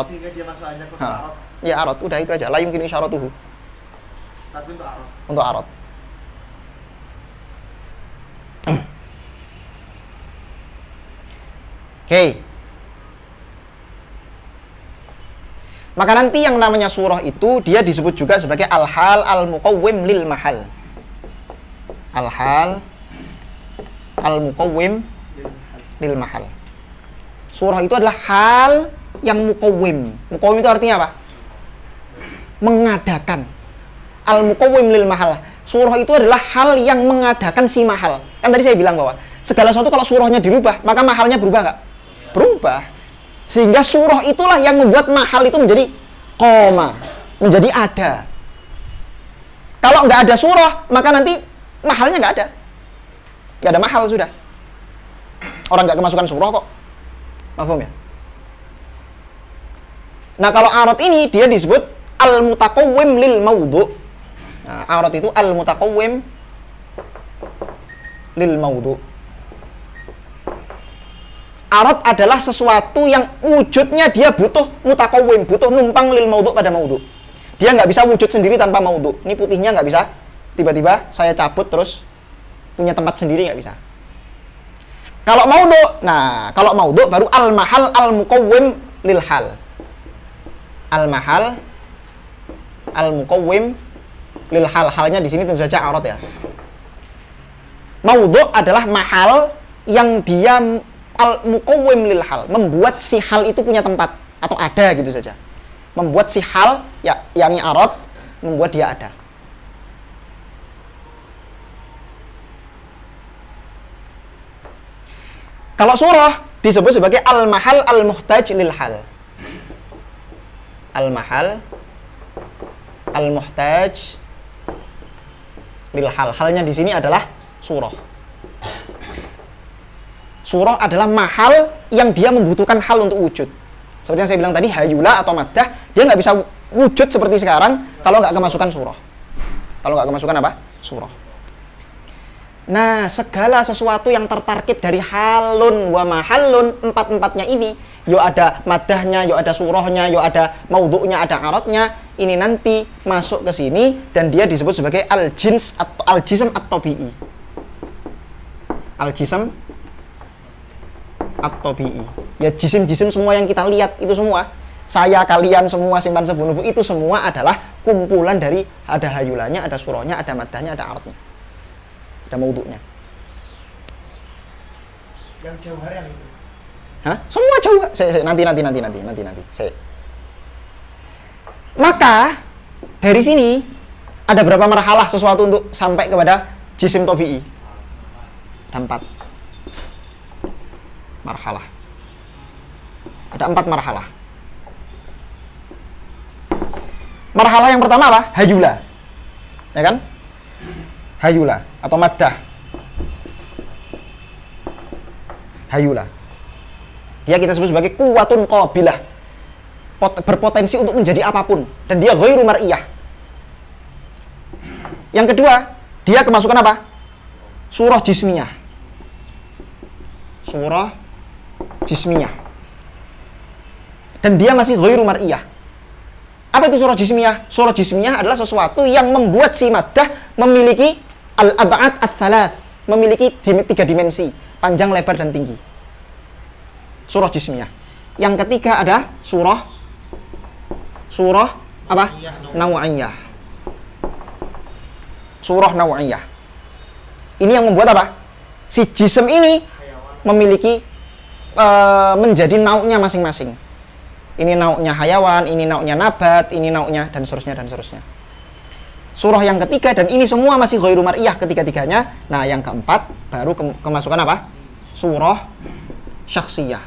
Sehingga dia masuk hanya ke arad. Ya arad, udah itu aja. La yumkinu isyaratuhu. Tapi untuk arad. Untuk arad. Oke. Maka nanti yang namanya surah itu dia disebut juga sebagai al-hal al-muqawwim lil mahal. Al-hal al-muqawwim lil mahal. Surah itu adalah hal yang muqawwim. Muqawwim itu artinya apa? Mengadakan. Al-muqawwim lil mahal. Surah itu adalah hal yang mengadakan si mahal. Kan tadi saya bilang bahwa segala sesuatu kalau surahnya dirubah, maka mahalnya berubah nggak? Berubah. Sehingga surah itulah yang membuat mahal itu menjadi koma, menjadi ada. Kalau nggak ada surah, maka nanti mahalnya nggak ada. Nggak ada mahal sudah. Orang nggak kemasukan surah kok. Mafhum ya? Nah kalau arad ini dia disebut al-mutaqawwim lil maudhu. Nah, arad itu al-mutaqawwim lil maudhu. Arad adalah sesuatu yang wujudnya dia butuh mutaqawwim, butuh numpang lil maudhu pada maudhu. Dia nggak bisa wujud sendiri tanpa maudhu. Ini putihnya nggak bisa tiba-tiba saya cabut terus punya tempat sendiri, nggak bisa. Kalau maudhu baru al-mahal al-muqawwim lil hal. Al-mahal al-muqawwim lil hal. Halnya di sini tentu saja arad ya. Maudhu adalah mahal yang dia al-muqawwim lil hal, membuat si hal itu punya tempat atau ada gitu saja. Membuat si hal yakni arad membuat dia ada. Kalau surah disebut sebagai al-mahal al-muhtaj lil hal. Al-mahal al-muhtaj lil hal. Halnya di sini adalah surah. Surah adalah mahal yang dia membutuhkan hal untuk wujud. Seperti yang saya bilang tadi, hayula atau maddah, dia nggak bisa wujud seperti sekarang kalau nggak kemasukan surah. Kalau nggak kemasukan apa? Surah. Nah, segala sesuatu yang tertarkib dari halun wa mahallun, empat-empatnya ini, yo ada maddahnya, yo ada surahnya, yo ada maudhu'nya, ada aradnya, ini nanti masuk ke sini dan dia disebut sebagai al-jins atau al-jism at-tabi'i. Al-jism at-tabi'i. Ya jisim-jisim semua yang kita lihat itu semua, saya, kalian semua, simpan sebunuh itu semua adalah kumpulan dari ada hayulanya, ada surahnya, ada maddahnya, ada aradnya. Ada maudhu'nya. Yang jauhar yang itu. Hah? Semua jauh. Nanti. Maka dari sini ada berapa marhalah sesuatu untuk sampai kepada jisim tabi'i? Ada 4 marhalah. Ada 4 marhalah. Marhalah yang pertama apa? Hayula. Ya kan? Hayula atau maddah. Hayula. Dia kita sebut sebagai kuwatun qabilah. Berpotensi untuk menjadi apapun dan dia ghairu mar'iyah. Yang kedua, dia kemasukan apa? Surah jismiyah. Surah jismiyah. Dan dia masih ghairu mar'iyah. Apa itu surah jismiyah? Surah jismiyah adalah sesuatu yang membuat si maddah memiliki al-ab'ad ats-tsalath, memiliki 3 dimensi, panjang, lebar, dan tinggi. Surah jismiyah. Yang ketiga ada surah apa? Naw'iyah. Surah naw'iyah. Ini yang membuat apa? Si jisim ini memiliki menjadi nauknya masing-masing. Ini nauknya hayawan, ini nauknya nabat, ini nauknya dan seterusnya dan seterusnya. Surah yang ketiga dan ini semua masih ghairu mar'iyah ketiga-tiganya. Nah, yang keempat baru kemasukan apa? Surah syakhsiyah.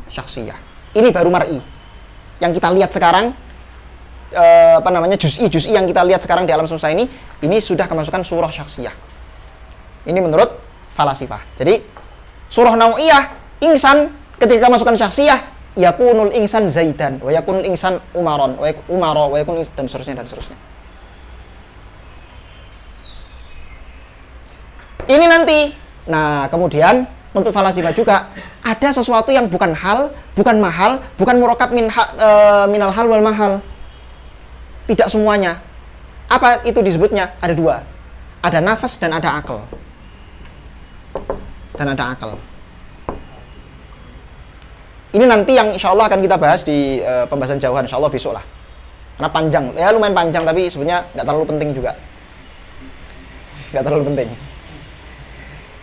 Syakhsiyah. Ini baru mar'i. Yang kita lihat sekarang juz'i yang kita lihat sekarang di alam semesta ini sudah kemasukan surah syakhsiyah. Ini menurut falasifah. Jadi surah naw'iyah, insan ketika masukkan syakhsiyah, yakunul insan zaidan, wa yakunul insan umaron, wa yakun dan seterusnya dan seterusnya. Ini nanti. Nah, kemudian untuk falasifah juga ada sesuatu yang bukan hal, bukan mahal, bukan murakab minal hal wal mahal. Tidak semuanya. Apa itu disebutnya? Ada 2. Ada nafas dan ada akal. Ini nanti yang insya Allah akan kita bahas di pembahasan jauhan, insya Allah besok lah. Karena panjang, ya lumayan panjang tapi sebenarnya nggak terlalu penting juga. Nggak terlalu penting.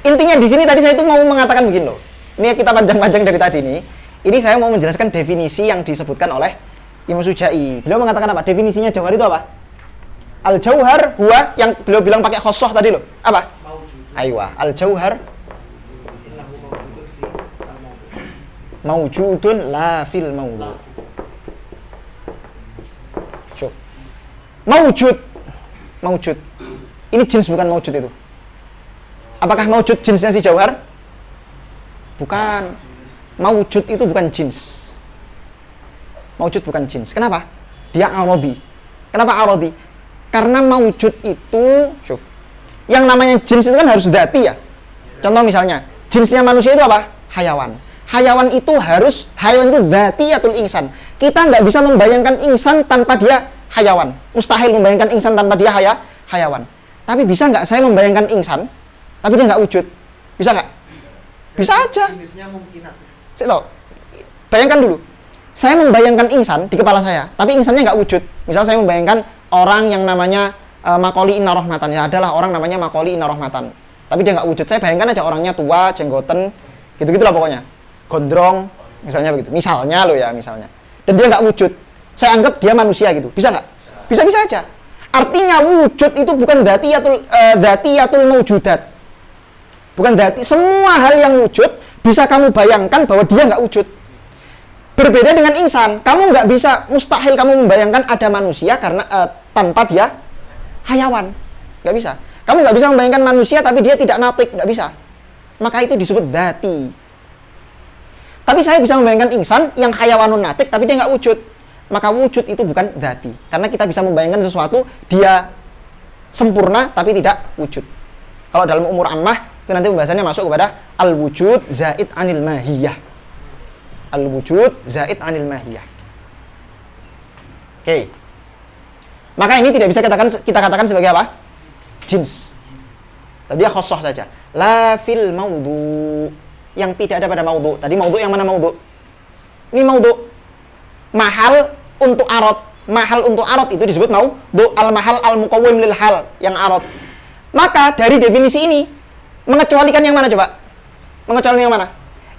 Intinya di sini tadi saya itu mau mengatakan begini loh. Ini kita panjang-panjang dari tadi nih. Ini saya mau menjelaskan definisi yang disebutkan oleh Imam Sujai. Beliau mengatakan apa? Definisinya jauhar itu apa? Al-jauhar huwa yang beliau bilang pakai khosoh tadi loh. Apa? Aywa. Al-jauhar maujudun la fil maulu. Syuf. Maujud. Ini jenis bukan maujud itu. Apakah maujud jenisnya si jauhar? Bukan. Maujud itu bukan jins. Maujud bukan jins. Kenapa? Dia arodi. Kenapa arodi? Karena maujud itu, syuf, yang namanya jins itu kan harus dzati ya. Contoh misalnya, jinsnya manusia itu apa? Hayawan. Hayawan itu dzatiyatul insan. Kita nggak bisa membayangkan insan tanpa dia hayawan. Mustahil membayangkan insan tanpa dia hayawan. Tapi bisa nggak saya membayangkan insan tapi dia nggak wujud? Bisa nggak? Bisa aja. Jenisnya mungkin. Saya tahu. Bayangkan dulu. Saya membayangkan insan di kepala saya, tapi insannya nggak wujud. Misal saya membayangkan orang yang namanya Macaulay Inna Rohmatan. Ya adalah orang namanya Macaulay Inna Rohmatan. Tapi dia nggak wujud. Saya bayangkan aja orangnya tua, jenggoten, gitu-gitulah pokoknya. Gondrong, misalnya begitu. Misalnya loh ya, misalnya. Dan dia nggak wujud. Saya anggap dia manusia gitu. Bisa nggak? Bisa-bisa aja. Artinya wujud itu bukan dzatiyatul mawjudat. Bukan dzati. Semua hal yang wujud bisa kamu bayangkan bahwa dia nggak wujud. Berbeda dengan insan. Kamu nggak bisa, mustahil kamu membayangkan ada manusia karena tanpa dia hayawan. Nggak bisa. Kamu nggak bisa membayangkan manusia tapi dia tidak natik, nggak bisa. Maka itu disebut dzati. Tapi saya bisa membayangkan insan yang hayawanun natik tapi dia nggak wujud. Maka wujud itu bukan dzati. Karena kita bisa membayangkan sesuatu dia sempurna tapi tidak wujud. Kalau dalam umur ammah itu nanti pembahasannya masuk kepada al-wujud zaid anil mahiyah. Al-wujud zaid anil mahiyah. Oke. Maka ini tidak bisa kita katakan sebagai apa? Jins. Tapi dia khosoh saja. La fil maudhu, yang tidak ada pada maudhu. Tadi maudhu yang mana maudhu? Ini maudhu. Mahal untuk arad. Mahal untuk arad itu disebut maudhu. Al-mahal al-muqawwim lil hal, yang arad. Maka dari definisi ini mengecualikan yang mana coba? Mengecualikan yang mana?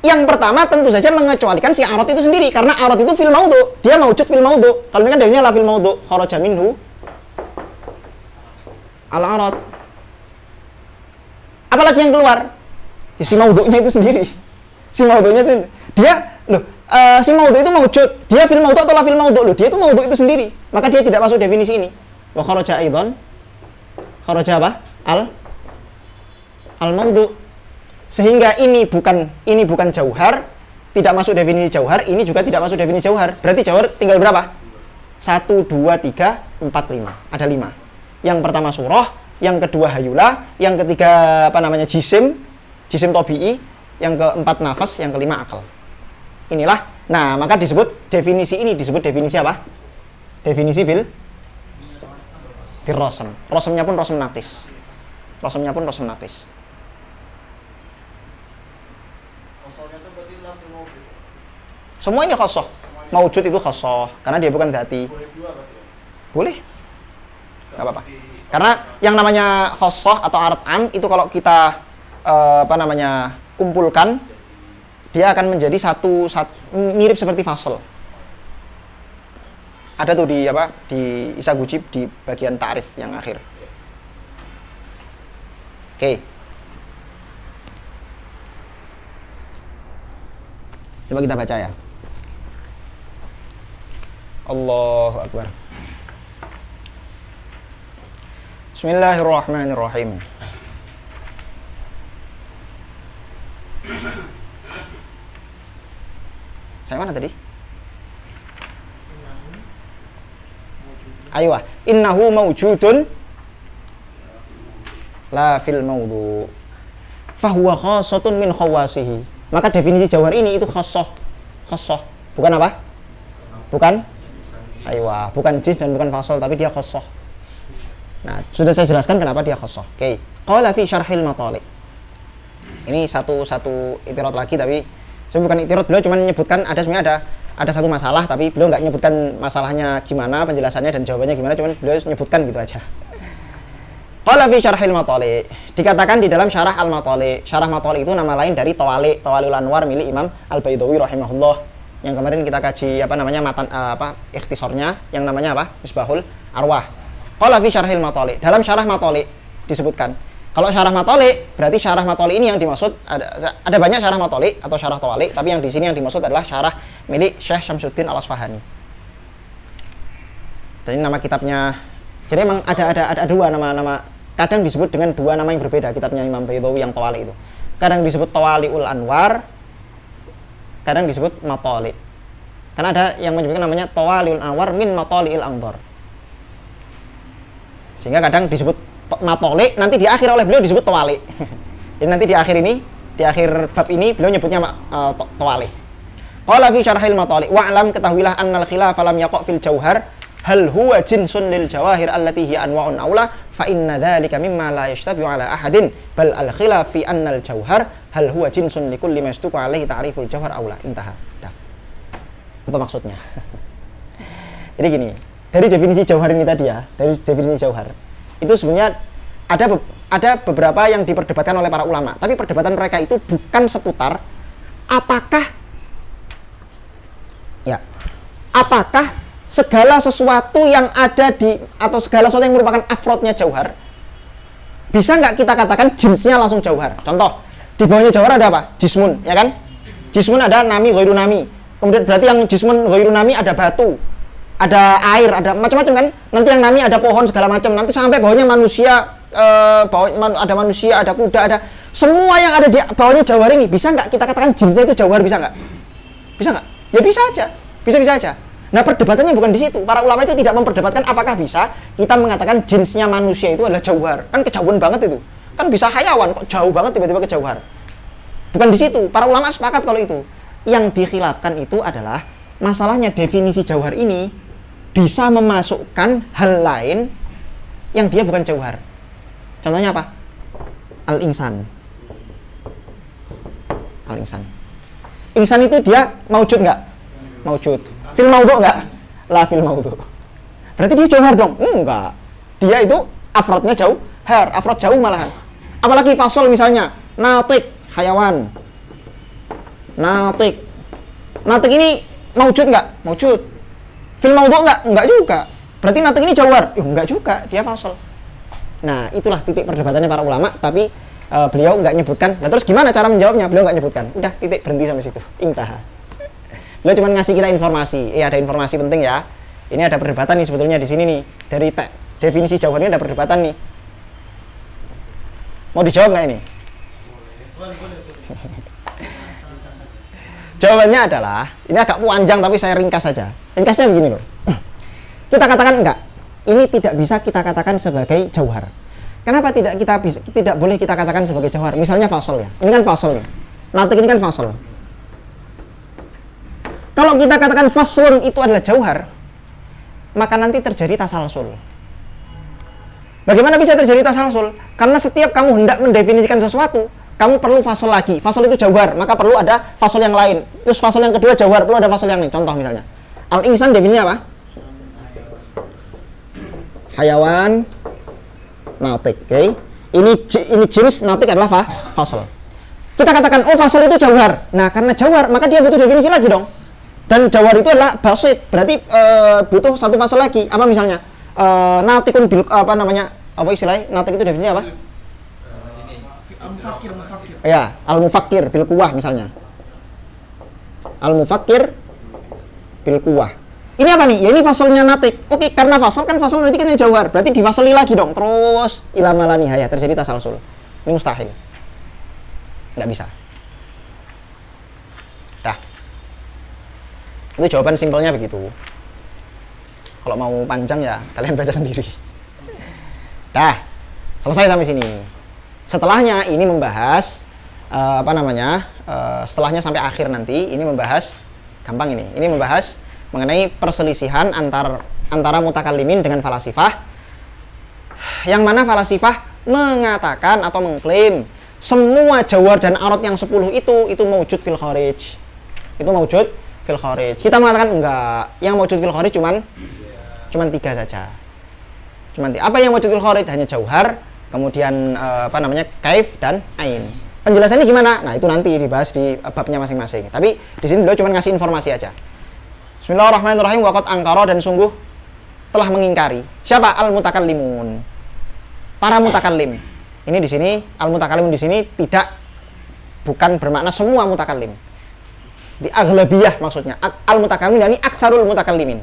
Yang pertama tentu saja mengecualikan si arad itu sendiri, karena arad itu fil maudhu. Dia mawjud fil maudhu. Kalau ini kan dalilnya la fil maudhu, kharaja minhu al-arad. Apalagi yang keluar? Ya, si maudhu'nya itu sendiri. Si maudhu'nya itu dia si maudhu itu mawjud. Dia fil maudhu atau la fil maudhu? Loh, dia itu maudhu itu sendiri. Maka dia tidak masuk definisi ini. Wa kharaja aidan. Kharaja apa? Al-maudhu. Sehingga ini bukan jauhar, tidak masuk definisi jauhar, ini juga tidak masuk definisi jauhar. Berarti jauhar tinggal berapa? 1, 2, 3, 4, 5. Ada 5. Yang pertama surah, yang kedua hayula, yang ketiga jisim tobi'i, yang keempat nafas, yang kelima akal. Inilah. Nah, maka definisi ini disebut definisi apa? Definisi bil rosem. Rosemnya pun rosem nakis. Semua ini khosoh. Mawjud itu khosoh karena dia bukan dzati. Boleh. Gak apa-apa. Karena yang namanya khosoh atau arad am itu kalau kita kumpulkan, dia akan menjadi satu mirip seperti fasl. Ada tuh di Isagujib di bagian ta'rif yang akhir. Oke. Coba kita baca ya. Allahu Akbar. Bismillahirrahmanirrahim. Saya mana tadi? Aywa, innahu mawjudun la fil maudhu. Fahuwa khassatun min khawasihi. Maka definisi jauhar ini itu khassoh. Bukan apa? Bukan? Aywa, bukan jins dan bukan fasal, tapi dia khassoh. Nah, sudah saya jelaskan kenapa dia khassoh. Oke. Qala fi syarhil matali'. Ini satu itirat lagi, tapi saya bukan itirat, beliau cuma menyebutkan ada satu masalah, tapi beliau nggak menyebutkan masalahnya gimana, penjelasannya dan jawabannya gimana, cuma beliau menyebutkan gitu aja. Qala fi syarhil matali'. Dikatakan di dalam syarah al-matali'. Syarah matali' itu nama lain dari Tawali'ul Anwar milik Imam Al-Baidawi rahimahullah. Yang kemarin kita kaji ikhtisornya yang namanya apa? Misbahul Arwah. Qala fi syarhil matali'. Dalam syarah matali' disebutkan. Kalau syarah matali' berarti syarah matali' ini yang dimaksud ada banyak syarah matali' atau syarah tawali', tapi yang di sini yang dimaksud adalah syarah milik Syekh Syamsuddin Al-Asfahani. Dan ini nama kitabnya. Jadi memang ada dua nama. Kadang disebut dengan dua nama yang berbeda kitabnya Imam Baidawi yang tawali' itu. Kadang disebut Tawali'ul Anwar, kadang disebut Matali'. Karena ada yang menyebutkan namanya Tawali'ul Anwar min Matali'il Anzar. Sehingga kadang disebut Matali', nanti di akhir oleh beliau disebut Tawali'. Jadi nanti di akhir bab ini beliau nyebutnya Tawali'. Qala fi syarhil Matali' wa'lam, ketahuilah annal khilaf lam yaqa' fil jauhar hal huwa jinsun lil jawahir allati hiya anwa'un aula fa inna dzalika mimma la yashtabihu ala ahadin bal al khilaf fi anna al jauhar hal huwa jinsun li kulli ma yastuqu alaihi ta'riful jauhar aula. Intaha. Dah. Apa maksudnya? Jadi gini, dari definisi jauhar ini tadi ya, dari definisi jauhar itu sebenarnya ada beberapa yang diperdebatkan oleh para ulama, tapi perdebatan mereka itu bukan seputar apakah segala sesuatu yang ada atau segala sesuatu yang merupakan afrodnya jauhar bisa nggak kita katakan jinsnya langsung jauhar. Contoh, di bawahnya jauhar ada apa? Jismun, ya kan? Jismun ada nami, ghairu nami. Kemudian berarti yang jismun ghairu nami ada batu, ada air, ada macam-macam kan? Nanti yang nami ada pohon segala macam. Nanti sampai bawahnya manusia bawah ada manusia, ada kuda, ada semua yang ada di bawahnya jauhar ini, bisa nggak kita katakan jenisnya itu jauhar, bisa nggak? Bisa nggak? Ya bisa aja, bisa aja. Nah perdebatannya bukan di situ. Para ulama itu tidak memperdebatkan apakah bisa kita mengatakan jenisnya manusia itu adalah jauhar. Kan kejauhan banget itu. Kan bisa hayawan kok jauh banget tiba-tiba ke jauhar. Bukan di situ. Para ulama sepakat kalau itu. Yang dikhilafkan itu adalah masalahnya definisi jauhar ini bisa memasukkan hal lain yang dia bukan jauhar. Contohnya apa? Al-insan. Al-insan. Insan itu dia maujud nggak? Maujud. Fil maudhu nggak? La fil maudhu. Berarti dia jauhar dong? Enggak. Dia itu afrodnya jauh, afrod jauh malahan. Apalagi fasol misalnya, natik, hayawan. Natik. Natik ini maujud nggak? Maujud. Fil maudhu nggak? Enggak juga. Berarti natik ini jauhar? Enggak juga, dia fasol. Nah, itulah titik perdebatannya para ulama, tapi beliau nggak nyebutkan. Nah, terus gimana cara menjawabnya? Beliau nggak nyebutkan. Udah, titik, berhenti sampai situ. Intaha. Beliau cuma ngasih kita informasi. Ada informasi penting ya. Ini ada perdebatan nih sebetulnya di sini nih. Dari definisi jauhar ini ada perdebatan nih. Mau dijawab nggak ini? Jawabannya adalah, ini agak panjang tapi saya ringkas saja. Ringkasnya begini loh. Kita katakan enggak. Ini tidak bisa kita katakan sebagai jauhar. Kenapa tidak boleh kita katakan sebagai jauhar? Misalnya fasol ya. Ini kan fasol nih. Natik ini kan fasol. Kalau kita katakan faslun itu adalah jauhar, maka nanti terjadi tasalsul. Bagaimana bisa terjadi tasalsul? Karena setiap kamu hendak mendefinisikan sesuatu, kamu perlu fasol lagi. Fasol itu jauhar, maka perlu ada fasol yang lain. Terus fasol yang kedua jauhar, perlu ada fasol yang lain. Contoh misalnya, al-insan definisinya apa? Hayawan natik, oke? Okay? Ini jenis natik adalah fasol. Kita katakan, oh fasol itu jauhar. Nah, karena jauhar, maka dia butuh definisi lagi dong. Dan jauhar itu adalah basit, berarti butuh satu fasol lagi. Apa misalnya? Natikun bil, apa namanya? Apa istilahnya? Natik itu definisinya apa? Al-mufakir. Ya, al-mufakir bil kuwah misalnya. Al-mufakir bil kuwah. Ini apa nih? Ya ini fasolnya natik. Oke, karena fasol kan fasol tadi kan jauhar. Berarti difasoli lagi dong. Terus ila mala nihayah terjadi tasalsul. Ini mustahil. Nggak bisa. Dah. Itu jawaban simpelnya begitu. Kalau mau panjang ya kalian baca sendiri. Dah. Selesai sampai sini. Setelahnya ini membahas setelahnya sampai akhir nanti ini membahas gampang ini. Ini membahas mengenai perselisihan antara mutakallimin dengan falasifah, yang mana falasifah mengatakan atau mengklaim semua jauhar dan arad yang 10 itu maujud fil kharij. Itu maujud fil kharij. Kita mengatakan enggak, yang maujud fil kharij cuman 3 saja. Apa yang maujud fil kharij? Hanya jauhar, kemudian kaif dan ain. Penjelasannya gimana? Nah, itu nanti dibahas di babnya masing-masing. Tapi di sini beliau cuma ngasih informasi aja. Bismillahirrahmanirrahim. Waqad angkara, dan sungguh telah mengingkari. Siapa? Al-mutakallimun. Para mutakallim. Ini di sini al-mutakallimun di sini bukan bermakna semua mutakallim. Di aghlabiyah maksudnya. Al-mutakallimin ini aktsarul mutakallimin.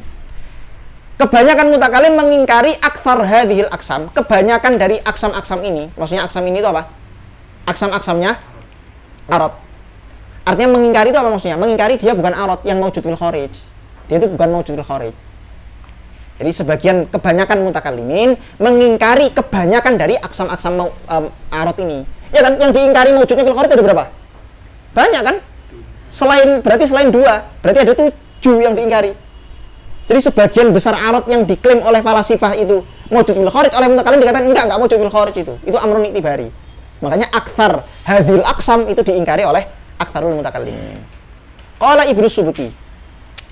Kebanyakan mutakallim mengingkari aktsar hadhil aqsam. Kebanyakan dari aksam-aksam ini. Maksudnya aksam ini itu apa? Aksam-aksamnya arad. Artinya mengingkari itu apa maksudnya? Mengingkari dia bukan arad yang maujud fil kharij. Dia itu bukan maujud fil kharij. Jadi kebanyakan mutakallimin mengingkari kebanyakan dari aksam-aksam arad ini. Ya kan, yang diingkari maujudnya fil kharij ada berapa? Banyak kan? Selain 2, berarti ada 7 yang diingkari. Jadi sebagian besar arad yang diklaim oleh falasifah itu maujud fil kharij, oleh mutakallim dikatakan enggak maujud fil kharij itu. Itu amrun i'tibari. Makanya aktsar hadhil aqsam itu diingkari oleh aktsarul mutakallimin. Qala Ibnu Subki.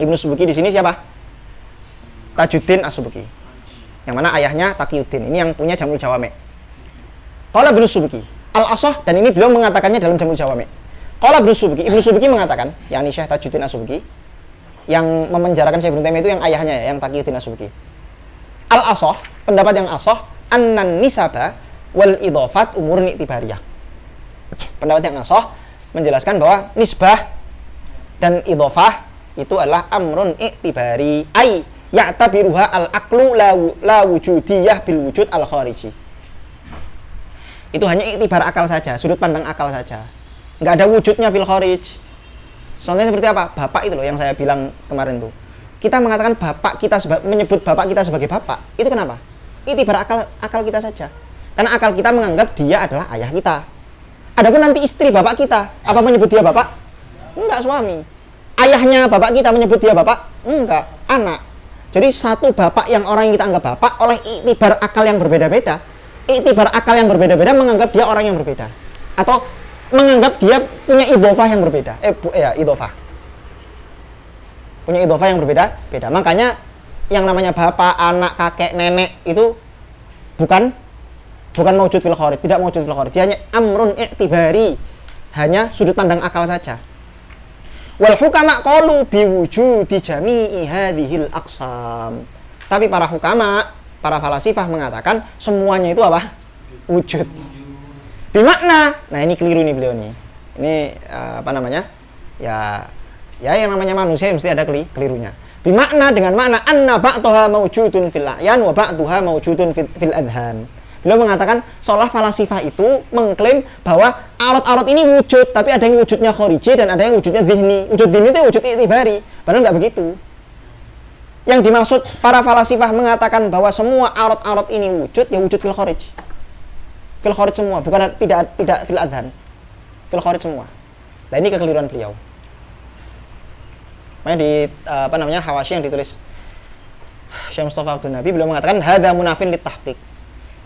Ibnu Subki di sini siapa? Tajuddin As-Subki. Yang mana ayahnya Taqiyuddin. Ini yang punya Jamul Jawami'. Qala Ibnu Subki. Al-Asah, dan ini beliau mengatakannya dalam Jamul Jawami'. Qala Ibnu Subki. Ibnu Subki mengatakan, yakni Syekh Tajuddin As-Subki, yang memenjarakan Syekh Ibnu Taimiyah itu yang ayahnya ya, yang Taqiyuddin As-Subki. Al-Asah, pendapat yang asah, annan nisaba wal idhafat umurun i'tibariyah. Pendapat yang asah menjelaskan bahwa nisbah dan idhafah itu adalah amrun i'tibari, ay ya'tabiruha al-aqlu la wujudiyah bil wujud al-khariji. Itu hanya iktibar akal saja, sudut pandang akal saja. Nggak ada wujudnya fil kharij. Soalnya seperti apa? Bapak itu loh yang saya bilang kemarin tuh. Kita mengatakan bapak kita menyebut bapak kita sebagai bapak. Itu kenapa? Iktibar akal kita saja. Karena akal kita menganggap dia adalah ayah kita. Adapun nanti istri bapak kita, apa menyebut dia bapak? Enggak, suami. Ayahnya bapak kita menyebut dia bapak? Enggak, anak. Jadi satu bapak yang orang yang kita anggap bapak oleh iktibar akal yang berbeda-beda. Iktibar akal yang berbeda-beda menganggap dia orang yang berbeda. Atau menganggap dia punya idhofah yang berbeda. Idhofah. Punya idhofah yang berbeda-beda. Makanya yang namanya bapak, anak, kakek, nenek itu bukan maujud fil kharij, tidak maujud fil kharij. Dia hanya amrun i'tibari, hanya sudut pandang akal saja. Wal hukama qalu biwujudi jami'i hadhil aqsam. Tapi para hukama, para falasifah mengatakan semuanya itu apa? Wujud. Bimakna. Nah, ini keliru nih beliau nih. Ini apa namanya? Ya yang namanya manusia mesti ada kelirunya. Bimakna dengan makna anna ba'daha maujudun fil a'yan wa ba'daha maujudun fil adhan. Beliau mengatakan seolah falasifah itu mengklaim bahwa arat-arat ini wujud, tapi ada yang wujudnya khariji dan ada yang wujudnya zihni. Wujud zihni itu wujud i'tibari, padahal nggak begitu. Yang dimaksud para falasifah mengatakan bahwa semua arat-arat ini wujud, ya wujud fil kharij. Fil kharij semua, bukan tidak fil adhan. Fil kharij semua. Nah, ini kekeliruan beliau. Makanya di Hawashi yang ditulis Syekh Mustafa Abdul Nabi, beliau mengatakan hadza munafin lit tahqiq.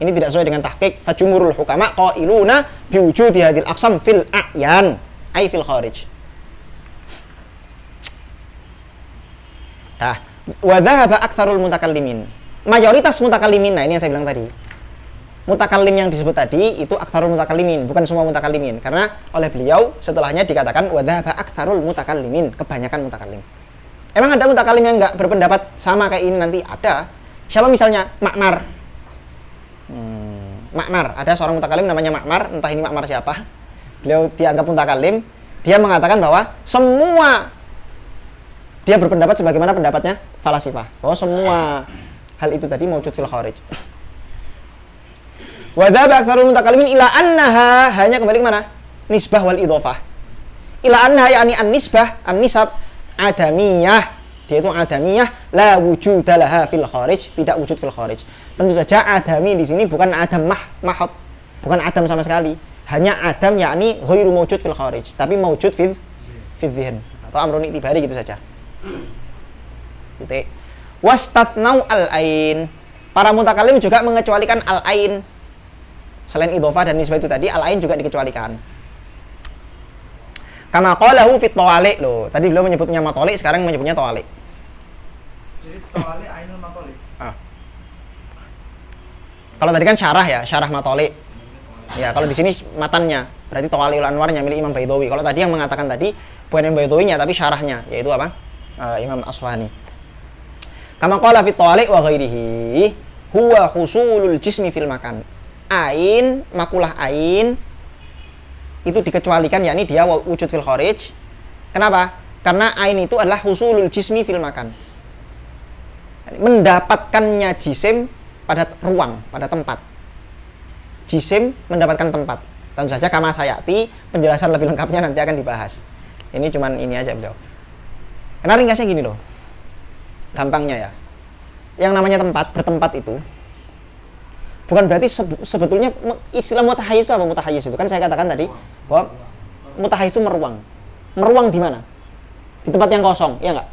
Ini tidak sesuai dengan tahqiq. Fa jumhurul hukama qailuna biwujudi hadhil aqsam fil a'yan ay fil kharij. Nah, wa dhahaba aktsarul mutakallimin. Mayoritas mutakallimin, nah ini yang saya bilang tadi. Mutakallim yang disebut tadi itu aktsarul mutakallimin, bukan semua mutakallimin. Karena oleh beliau setelahnya dikatakan wa dhahaba aktsarul mutakallimin, kebanyakan mutakallim. Emang ada mutakallim yang enggak berpendapat sama kayak ini nanti? Ada. Siapa misalnya? Ma'mar. Ma'mar, ada seorang mutakallim namanya Ma'mar, entah ini Ma'mar siapa. Beliau dianggap mutakallim, dia mengatakan bahwa semua, dia berpendapat sebagaimana pendapatnya falasifah, bahwa semua hal itu tadi maujud fil kharij. Wa dzaba aktsarul mutakallimin ila annaha, hanya kembali ke mana? Nisbah wal idhofah. Ila annaha yakni an-nisbah, an-nisab adamiyah. Dia itu adamiyah, la wujudalaha fil kharij, tidak wujud fil kharij. Tentu saja adami di sini bukan adam mahad, bukan adam sama sekali. Hanya adam yakni ghairu mawjud fil kharij, tapi mawjud fil dzihn atau amrun i'tibari gitu saja. Titik. Wastathnau al-ain. Para mutakallim juga mengecualikan al-ain. Selain idhofah dan nisbah itu tadi, al-ain juga dikecualikan. Kama qalahu fit tawali' loh. Tadi beliau menyebutnya matoli, sekarang menyebutnya tawali'. Jadi tawali ainul matoli. Kalau tadi kan syarah matoli. Ya, kalau di sini matannya, berarti Tawali'ul Anwarnya milik Imam Baidhawi. Kalau tadi yang mengatakan tadi bukan Imam Baidhawinya tapi syarahnya, yaitu apa? Imam Aswahani. Kama qala fit tawali' wa ghairihi, huwa husulul jismi fil makan. Ain, makulah ain itu dikecualikan, yakni dia wujud fil kharij. Kenapa? Karena ain itu adalah husulul jismi fil makan. Mendapatkannya jisim pada ruang, pada tempat. Jisim mendapatkan tempat. Tentu saja kama sayati, penjelasan lebih lengkapnya nanti akan dibahas. Ini cuman ini aja beliau. Karena ringkasnya gini loh. Gampangnya ya. Yang namanya tempat, bertempat itu bukan berarti sebetulnya istilah mutahayyis itu apa? Mutahayyis itu kan saya katakan tadi bahwa mutahayyis itu meruang. Meruang di mana? Di tempat yang kosong, ya enggak?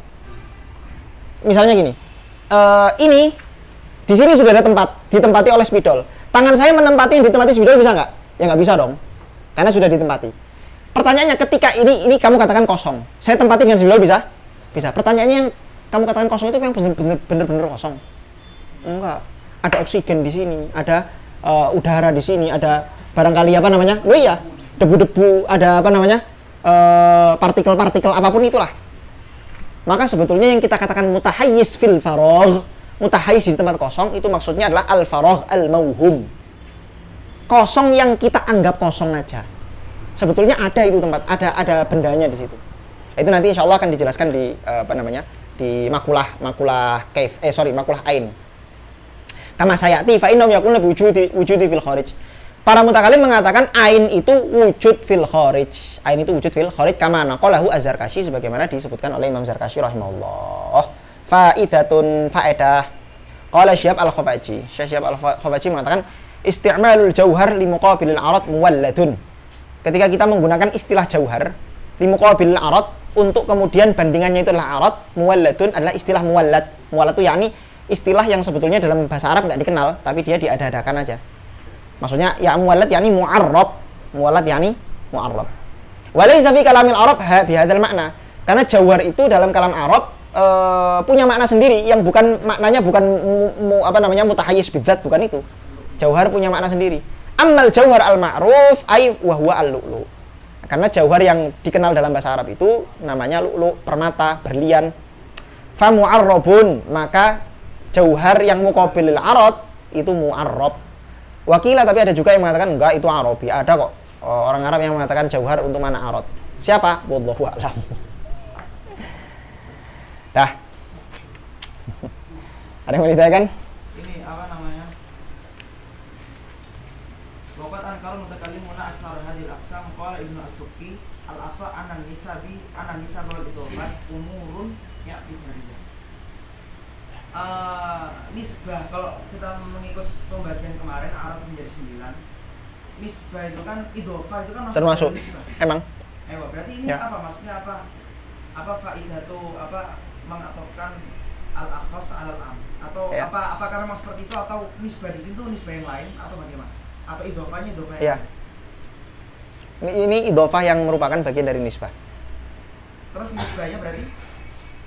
Misalnya gini. Ini di sini sudah ada tempat, ditempati oleh spidol. Tangan saya menempati yang ditempati spidol bisa nggak? Ya nggak bisa dong, karena sudah ditempati. Pertanyaannya ketika ini kamu katakan kosong, saya tempati dengan spidol bisa? Bisa. Pertanyaannya yang kamu katakan kosong itu yang benar-benar kosong? Enggak. Ada oksigen di sini, ada udara di sini, ada barangkali apa namanya? Oh iya, debu-debu, ada apa namanya? Partikel-partikel apapun itulah. Maka sebetulnya yang kita katakan mutahayyis fil faragh, mutahayyis di tempat kosong, itu maksudnya adalah al-faragh al-mauhum. Kosong yang kita anggap kosong aja. Sebetulnya ada itu tempat, ada bendanya di situ. Itu nanti insya Allah akan dijelaskan di di makulah ain. Kama sayati fa innahum yakunu wujudi fil kharij. Para mutakalim mengatakan ain itu wujud fil kharij. Ain itu wujud fil kharij kama naqalahu Az-Zarkashi sebagaimana disebutkan oleh Imam Zarkashi rahimahullah. Faidatun faedah. Qala Syihab Al-Khafaji. Syihab Al-Khafaji mengatakan isti'malul jauhar li muqabilil arad muwalladun. Ketika kita menggunakan istilah jauhar li muqabilil arad untuk kemudian bandingannya itu adalah arad, muwalladun adalah istilah muwallad. Muwallad itu yakni istilah yang sebetulnya dalam bahasa Arab enggak dikenal tapi dia diada-adakan aja. Maksudnya ya muwallad yakni mu'arrab. Muwallad yakni mu'arrab. Walaysa fi kalamil Arab bihadzal makna. Karena jauhar itu dalam kalam Arab punya makna sendiri yang bukan maknanya bukan mutahayyiz bidzat, bukan itu. Jauhar punya makna sendiri. Ammal jauhar al-ma'ruf ay wa huwa al-lu'lu. Karena jauhar yang dikenal dalam bahasa Arab itu namanya lu'lu, permata, berlian. Fa mu'arrabun, maka jauhar yang muqabilil arad itu mu'arrab. Wakilah, tapi ada juga yang mengatakan enggak itu Arabi. Ada kok orang Arab yang mengatakan jauhar untuk mana arad. Siapa? Wallahu a'lam. Dah. Ada yang mau ditanyakan? Ini apa namanya? Waqat ankal mutakallimuna aktsar hadhil aqsam qala Ibnu As-Sukki al-aswa anan nisab wal idhofat umurun ya'ti bariyah. Nisbah, kalau kita mengikut pembagian kemarin Arab menjadi 9. Nisbah itu kan idhofah itu kan termasuk nisbah. Emang? Berarti ini Ya. apa maksudnya apa faidatu mengatofkan al-akhas al-am atau Ya. apakah memang seperti itu atau nisbah di situ nisbah yang lain atau bagaimana? Atau idhofahnya idhofah Ya. Ini idhofah yang merupakan bagian dari nisbah. Terus nisbahnya berarti?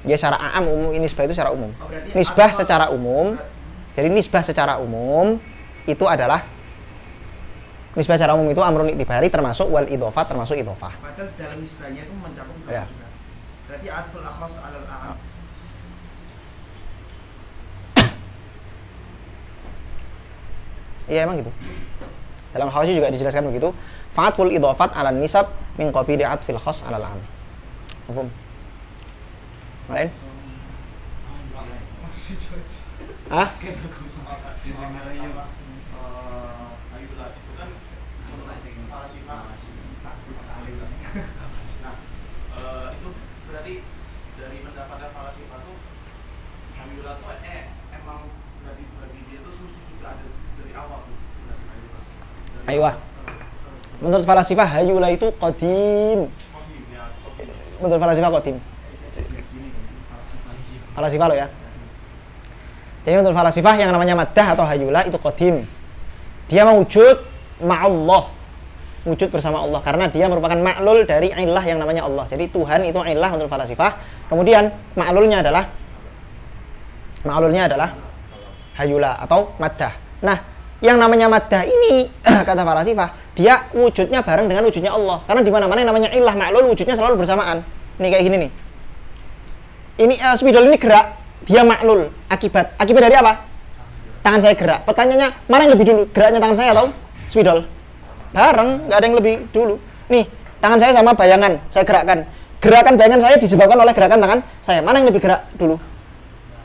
Ya secara am umum, nisbah itu secara umum. Berarti Nisbah secara umum. Jadi nisbah secara umum itu adalah nisbah secara umum itu amrun iktibari termasuk wal idhofah termasuk idhofah. Padahal dalam nisbahnya itu mencakup idhofah Ya. juga. Berarti atful akhas alal a'am. Iya emang gitu. Dalam Hawashi juga dijelaskan begitu. Fa'atful idhofat 'ala nisab min qabili 'atfil khas 'ala al-'am. Mafhum? Lain? Ah? Itu berarti dari pendapatnya falasifah tuh hayulah tuh emang bagi dia tuh sudah ada dari awal tuh berarti hayulah. Aywa. Menurut falasifah hayulah itu qadim. Menurut falasifah qadim. Falasifah lo ya. Jadi menurut falasifah yang namanya maddah atau hayulah itu qadim. Dia mewujud ma'allah. Wujud bersama Allah karena dia merupakan ma'lul dari illah yang namanya Allah. Jadi Tuhan itu illah menurut falasifah. Kemudian ma'lulnya adalah hayula atau maddah. Nah, yang namanya maddah ini kata falasifah, dia wujudnya bareng dengan wujudnya Allah. Karena di mana-mana yang namanya illah ma'lul wujudnya selalu bersamaan. Nih kayak gini nih. Ini spidol ini gerak, dia ma'lul. Akibat dari apa? Tangan saya gerak. Pertanyaannya, mana yang lebih dulu? Geraknya tangan saya atau spidol? Bareng, nggak ada yang lebih dulu. Nih, tangan saya sama bayangan, saya gerakkan. Gerakan bayangan saya disebabkan oleh gerakan tangan saya. Mana yang lebih gerak dulu?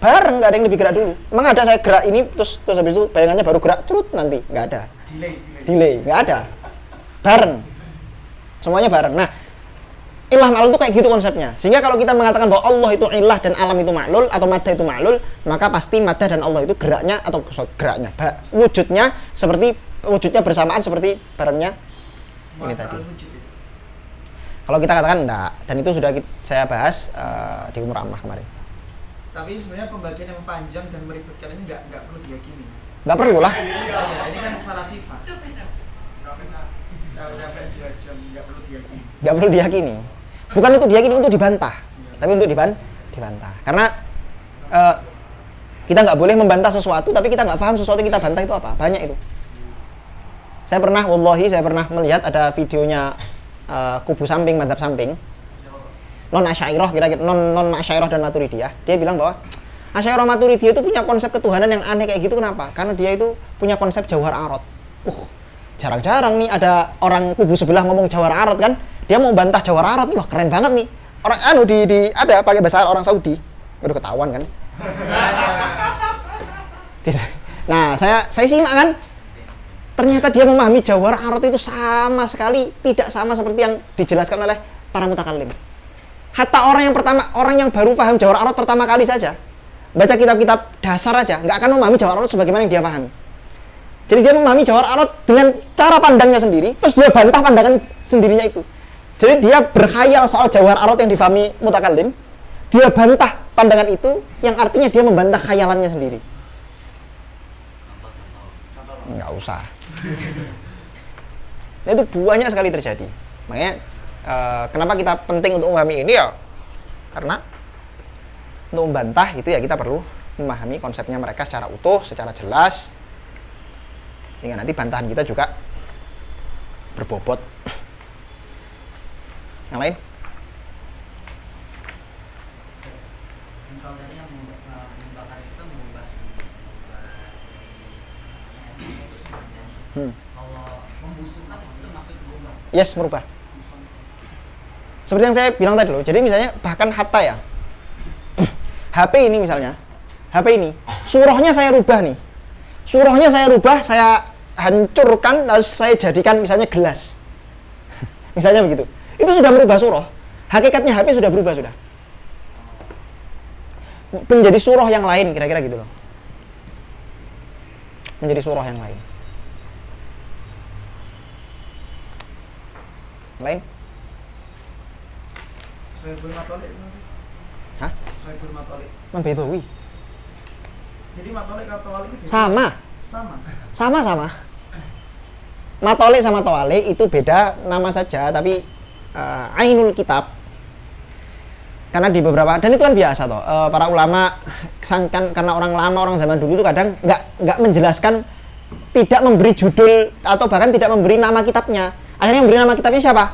Bareng, nggak ada yang lebih gerak dulu. Emang ada saya gerak ini, terus habis itu bayangannya baru gerak, curut nanti? Nggak ada. Delay, nggak ada. Bareng. Semuanya bareng. Nah, ilah ma'lul itu kayak gitu konsepnya. Sehingga kalau kita mengatakan bahwa Allah itu ilah dan alam itu ma'lul atau maddah itu ma'lul, maka pasti maddah dan Allah itu geraknya wujudnya bersamaan seperti barengnya ini tadi. Kalau kita katakan enggak, dan itu sudah saya bahas di umur ammah kemarin. Tapi sebenarnya pembagian yang panjang dan meributkan ini nggak perlu diyakini. Nggak perlu lah. Ini kan falasifah. Udah 2 jam nggak perlu diyakini. Nggak perlu diyakini. Bukan untuk diyakini, untuk dibantah. Tapi untuk dibantah. Karena kita nggak boleh membantah sesuatu, tapi kita nggak paham sesuatu yang kita bantah itu apa. Banyak itu. Saya pernah melihat ada videonya kubu samping, madzhab samping. Non Asy'ariyah, kira-kira non Asy'ariyah dan Maturidiyah. Dia bilang bahwa Asy'ariyah Maturidiyah itu punya konsep ketuhanan yang aneh kayak gitu. Kenapa? Karena dia itu punya konsep jauhar arad. Jarang-jarang nih ada orang kubu sebelah ngomong jauhar arad kan. Dia mau bantah jauhar arad nih, wah keren banget nih. Orang ada pakai bahasa orang Saudi. Udah ketahuan kan. Nah, saya simak kan. Ternyata dia memahami jawhar arad itu sama sekali tidak sama seperti yang dijelaskan oleh para mutakallim. Hatta orang yang baru paham jawhar arad pertama kali saja, baca kitab-kitab dasar aja, nggak akan memahami jawhar arad sebagaimana yang dia pahami. Jadi dia memahami jawhar arad dengan cara pandangnya sendiri, terus dia bantah pandangan sendirinya itu. Jadi dia berkhayal soal jawhar arad yang difahami mutakallim, dia bantah pandangan itu, yang artinya dia membantah khayalannya sendiri. Nggak usah. Nah, itu banyak sekali terjadi. Makanya kenapa kita penting untuk memahami ini ya? Karena untuk membantah itu ya kita perlu memahami konsepnya mereka secara utuh, secara jelas. Hingga nanti bantahan kita juga berbobot. Yang lain? Kalau tadi yang membakar itu mengubah kalau membusukkan itu maksud berubah. Yes, merubah. Seperti yang saya bilang tadi loh. Jadi misalnya bahkan hatta ya. HP ini misalnya. HP ini. Surahnya saya rubah nih. Surahnya saya rubah, saya hancurkan, lalu saya jadikan misalnya gelas. Misalnya begitu. Itu sudah merubah surah. Hakikatnya HP sudah berubah sudah. Menjadi surah yang lain, kira-kira gitu loh. Menjadi surah yang lain. Lain? Sohibul Matalik. Hah? Sohibul Matalik. Membedawi. Jadi Matalik atau Tawalik itu Sama. sama. Matole sama Tawale itu beda nama saja, tapi ainul kitab. Karena di beberapa, dan itu kan biasa toh, para ulama karena orang lama, orang zaman dulu itu kadang nggak menjelaskan, tidak memberi judul atau bahkan tidak memberi nama kitabnya. Akhirnya memberi nama kitabnya siapa?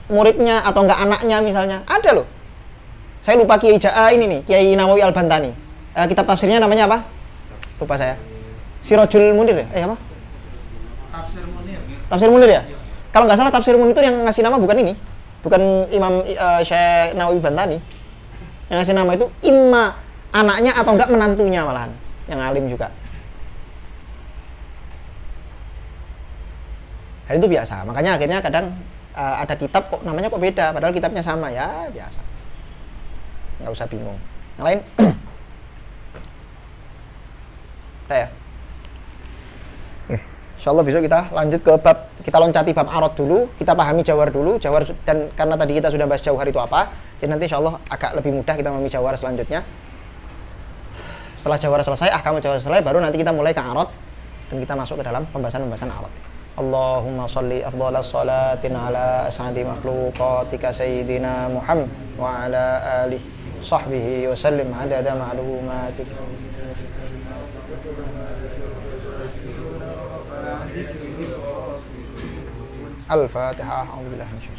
Muridnya atau enggak anaknya misalnya. Ada loh. Saya lupa Kiai ini nih, Kiai Nawawi Al-Bantani. Kitab tafsirnya namanya apa? Lupa saya. Sirajul Munir ya? Apa? Tafsir Munir. Tafsir Munir ya? Kalau nggak salah Tafsir Munir itu yang ngasih nama bukan ini. Bukan Imam Syekh Nawawi Bantani. Yang ngasih nama itu imma anaknya atau enggak menantunya malahan. Yang alim juga. Dan itu biasa. Makanya akhirnya kadang ada kitab kok namanya kok beda. Padahal kitabnya sama ya biasa. Nggak usah bingung. Yang lain? Udah ya? Insyaallah besok kita lanjut ke bab, kita loncati bab arad dulu, kita pahami jawhar dulu, jawhar, dan karena tadi kita sudah bahas jawhar itu apa, jadi nanti insyaallah agak lebih mudah kita memahami jawhar selanjutnya. Setelah jawhar selesai, ahkam jawhar selesai, baru nanti kita mulai ke arad dan kita masuk ke dalam pembahasan arad. Allahumma sholli afdhalas sholatin ala as'adi makhluqatika sayyidina Muhammad wa ala alihi sahbihi wa sallim adada ma'lumatika. Al-Fatihah. A'udzubillahi minasyaitonir rajim.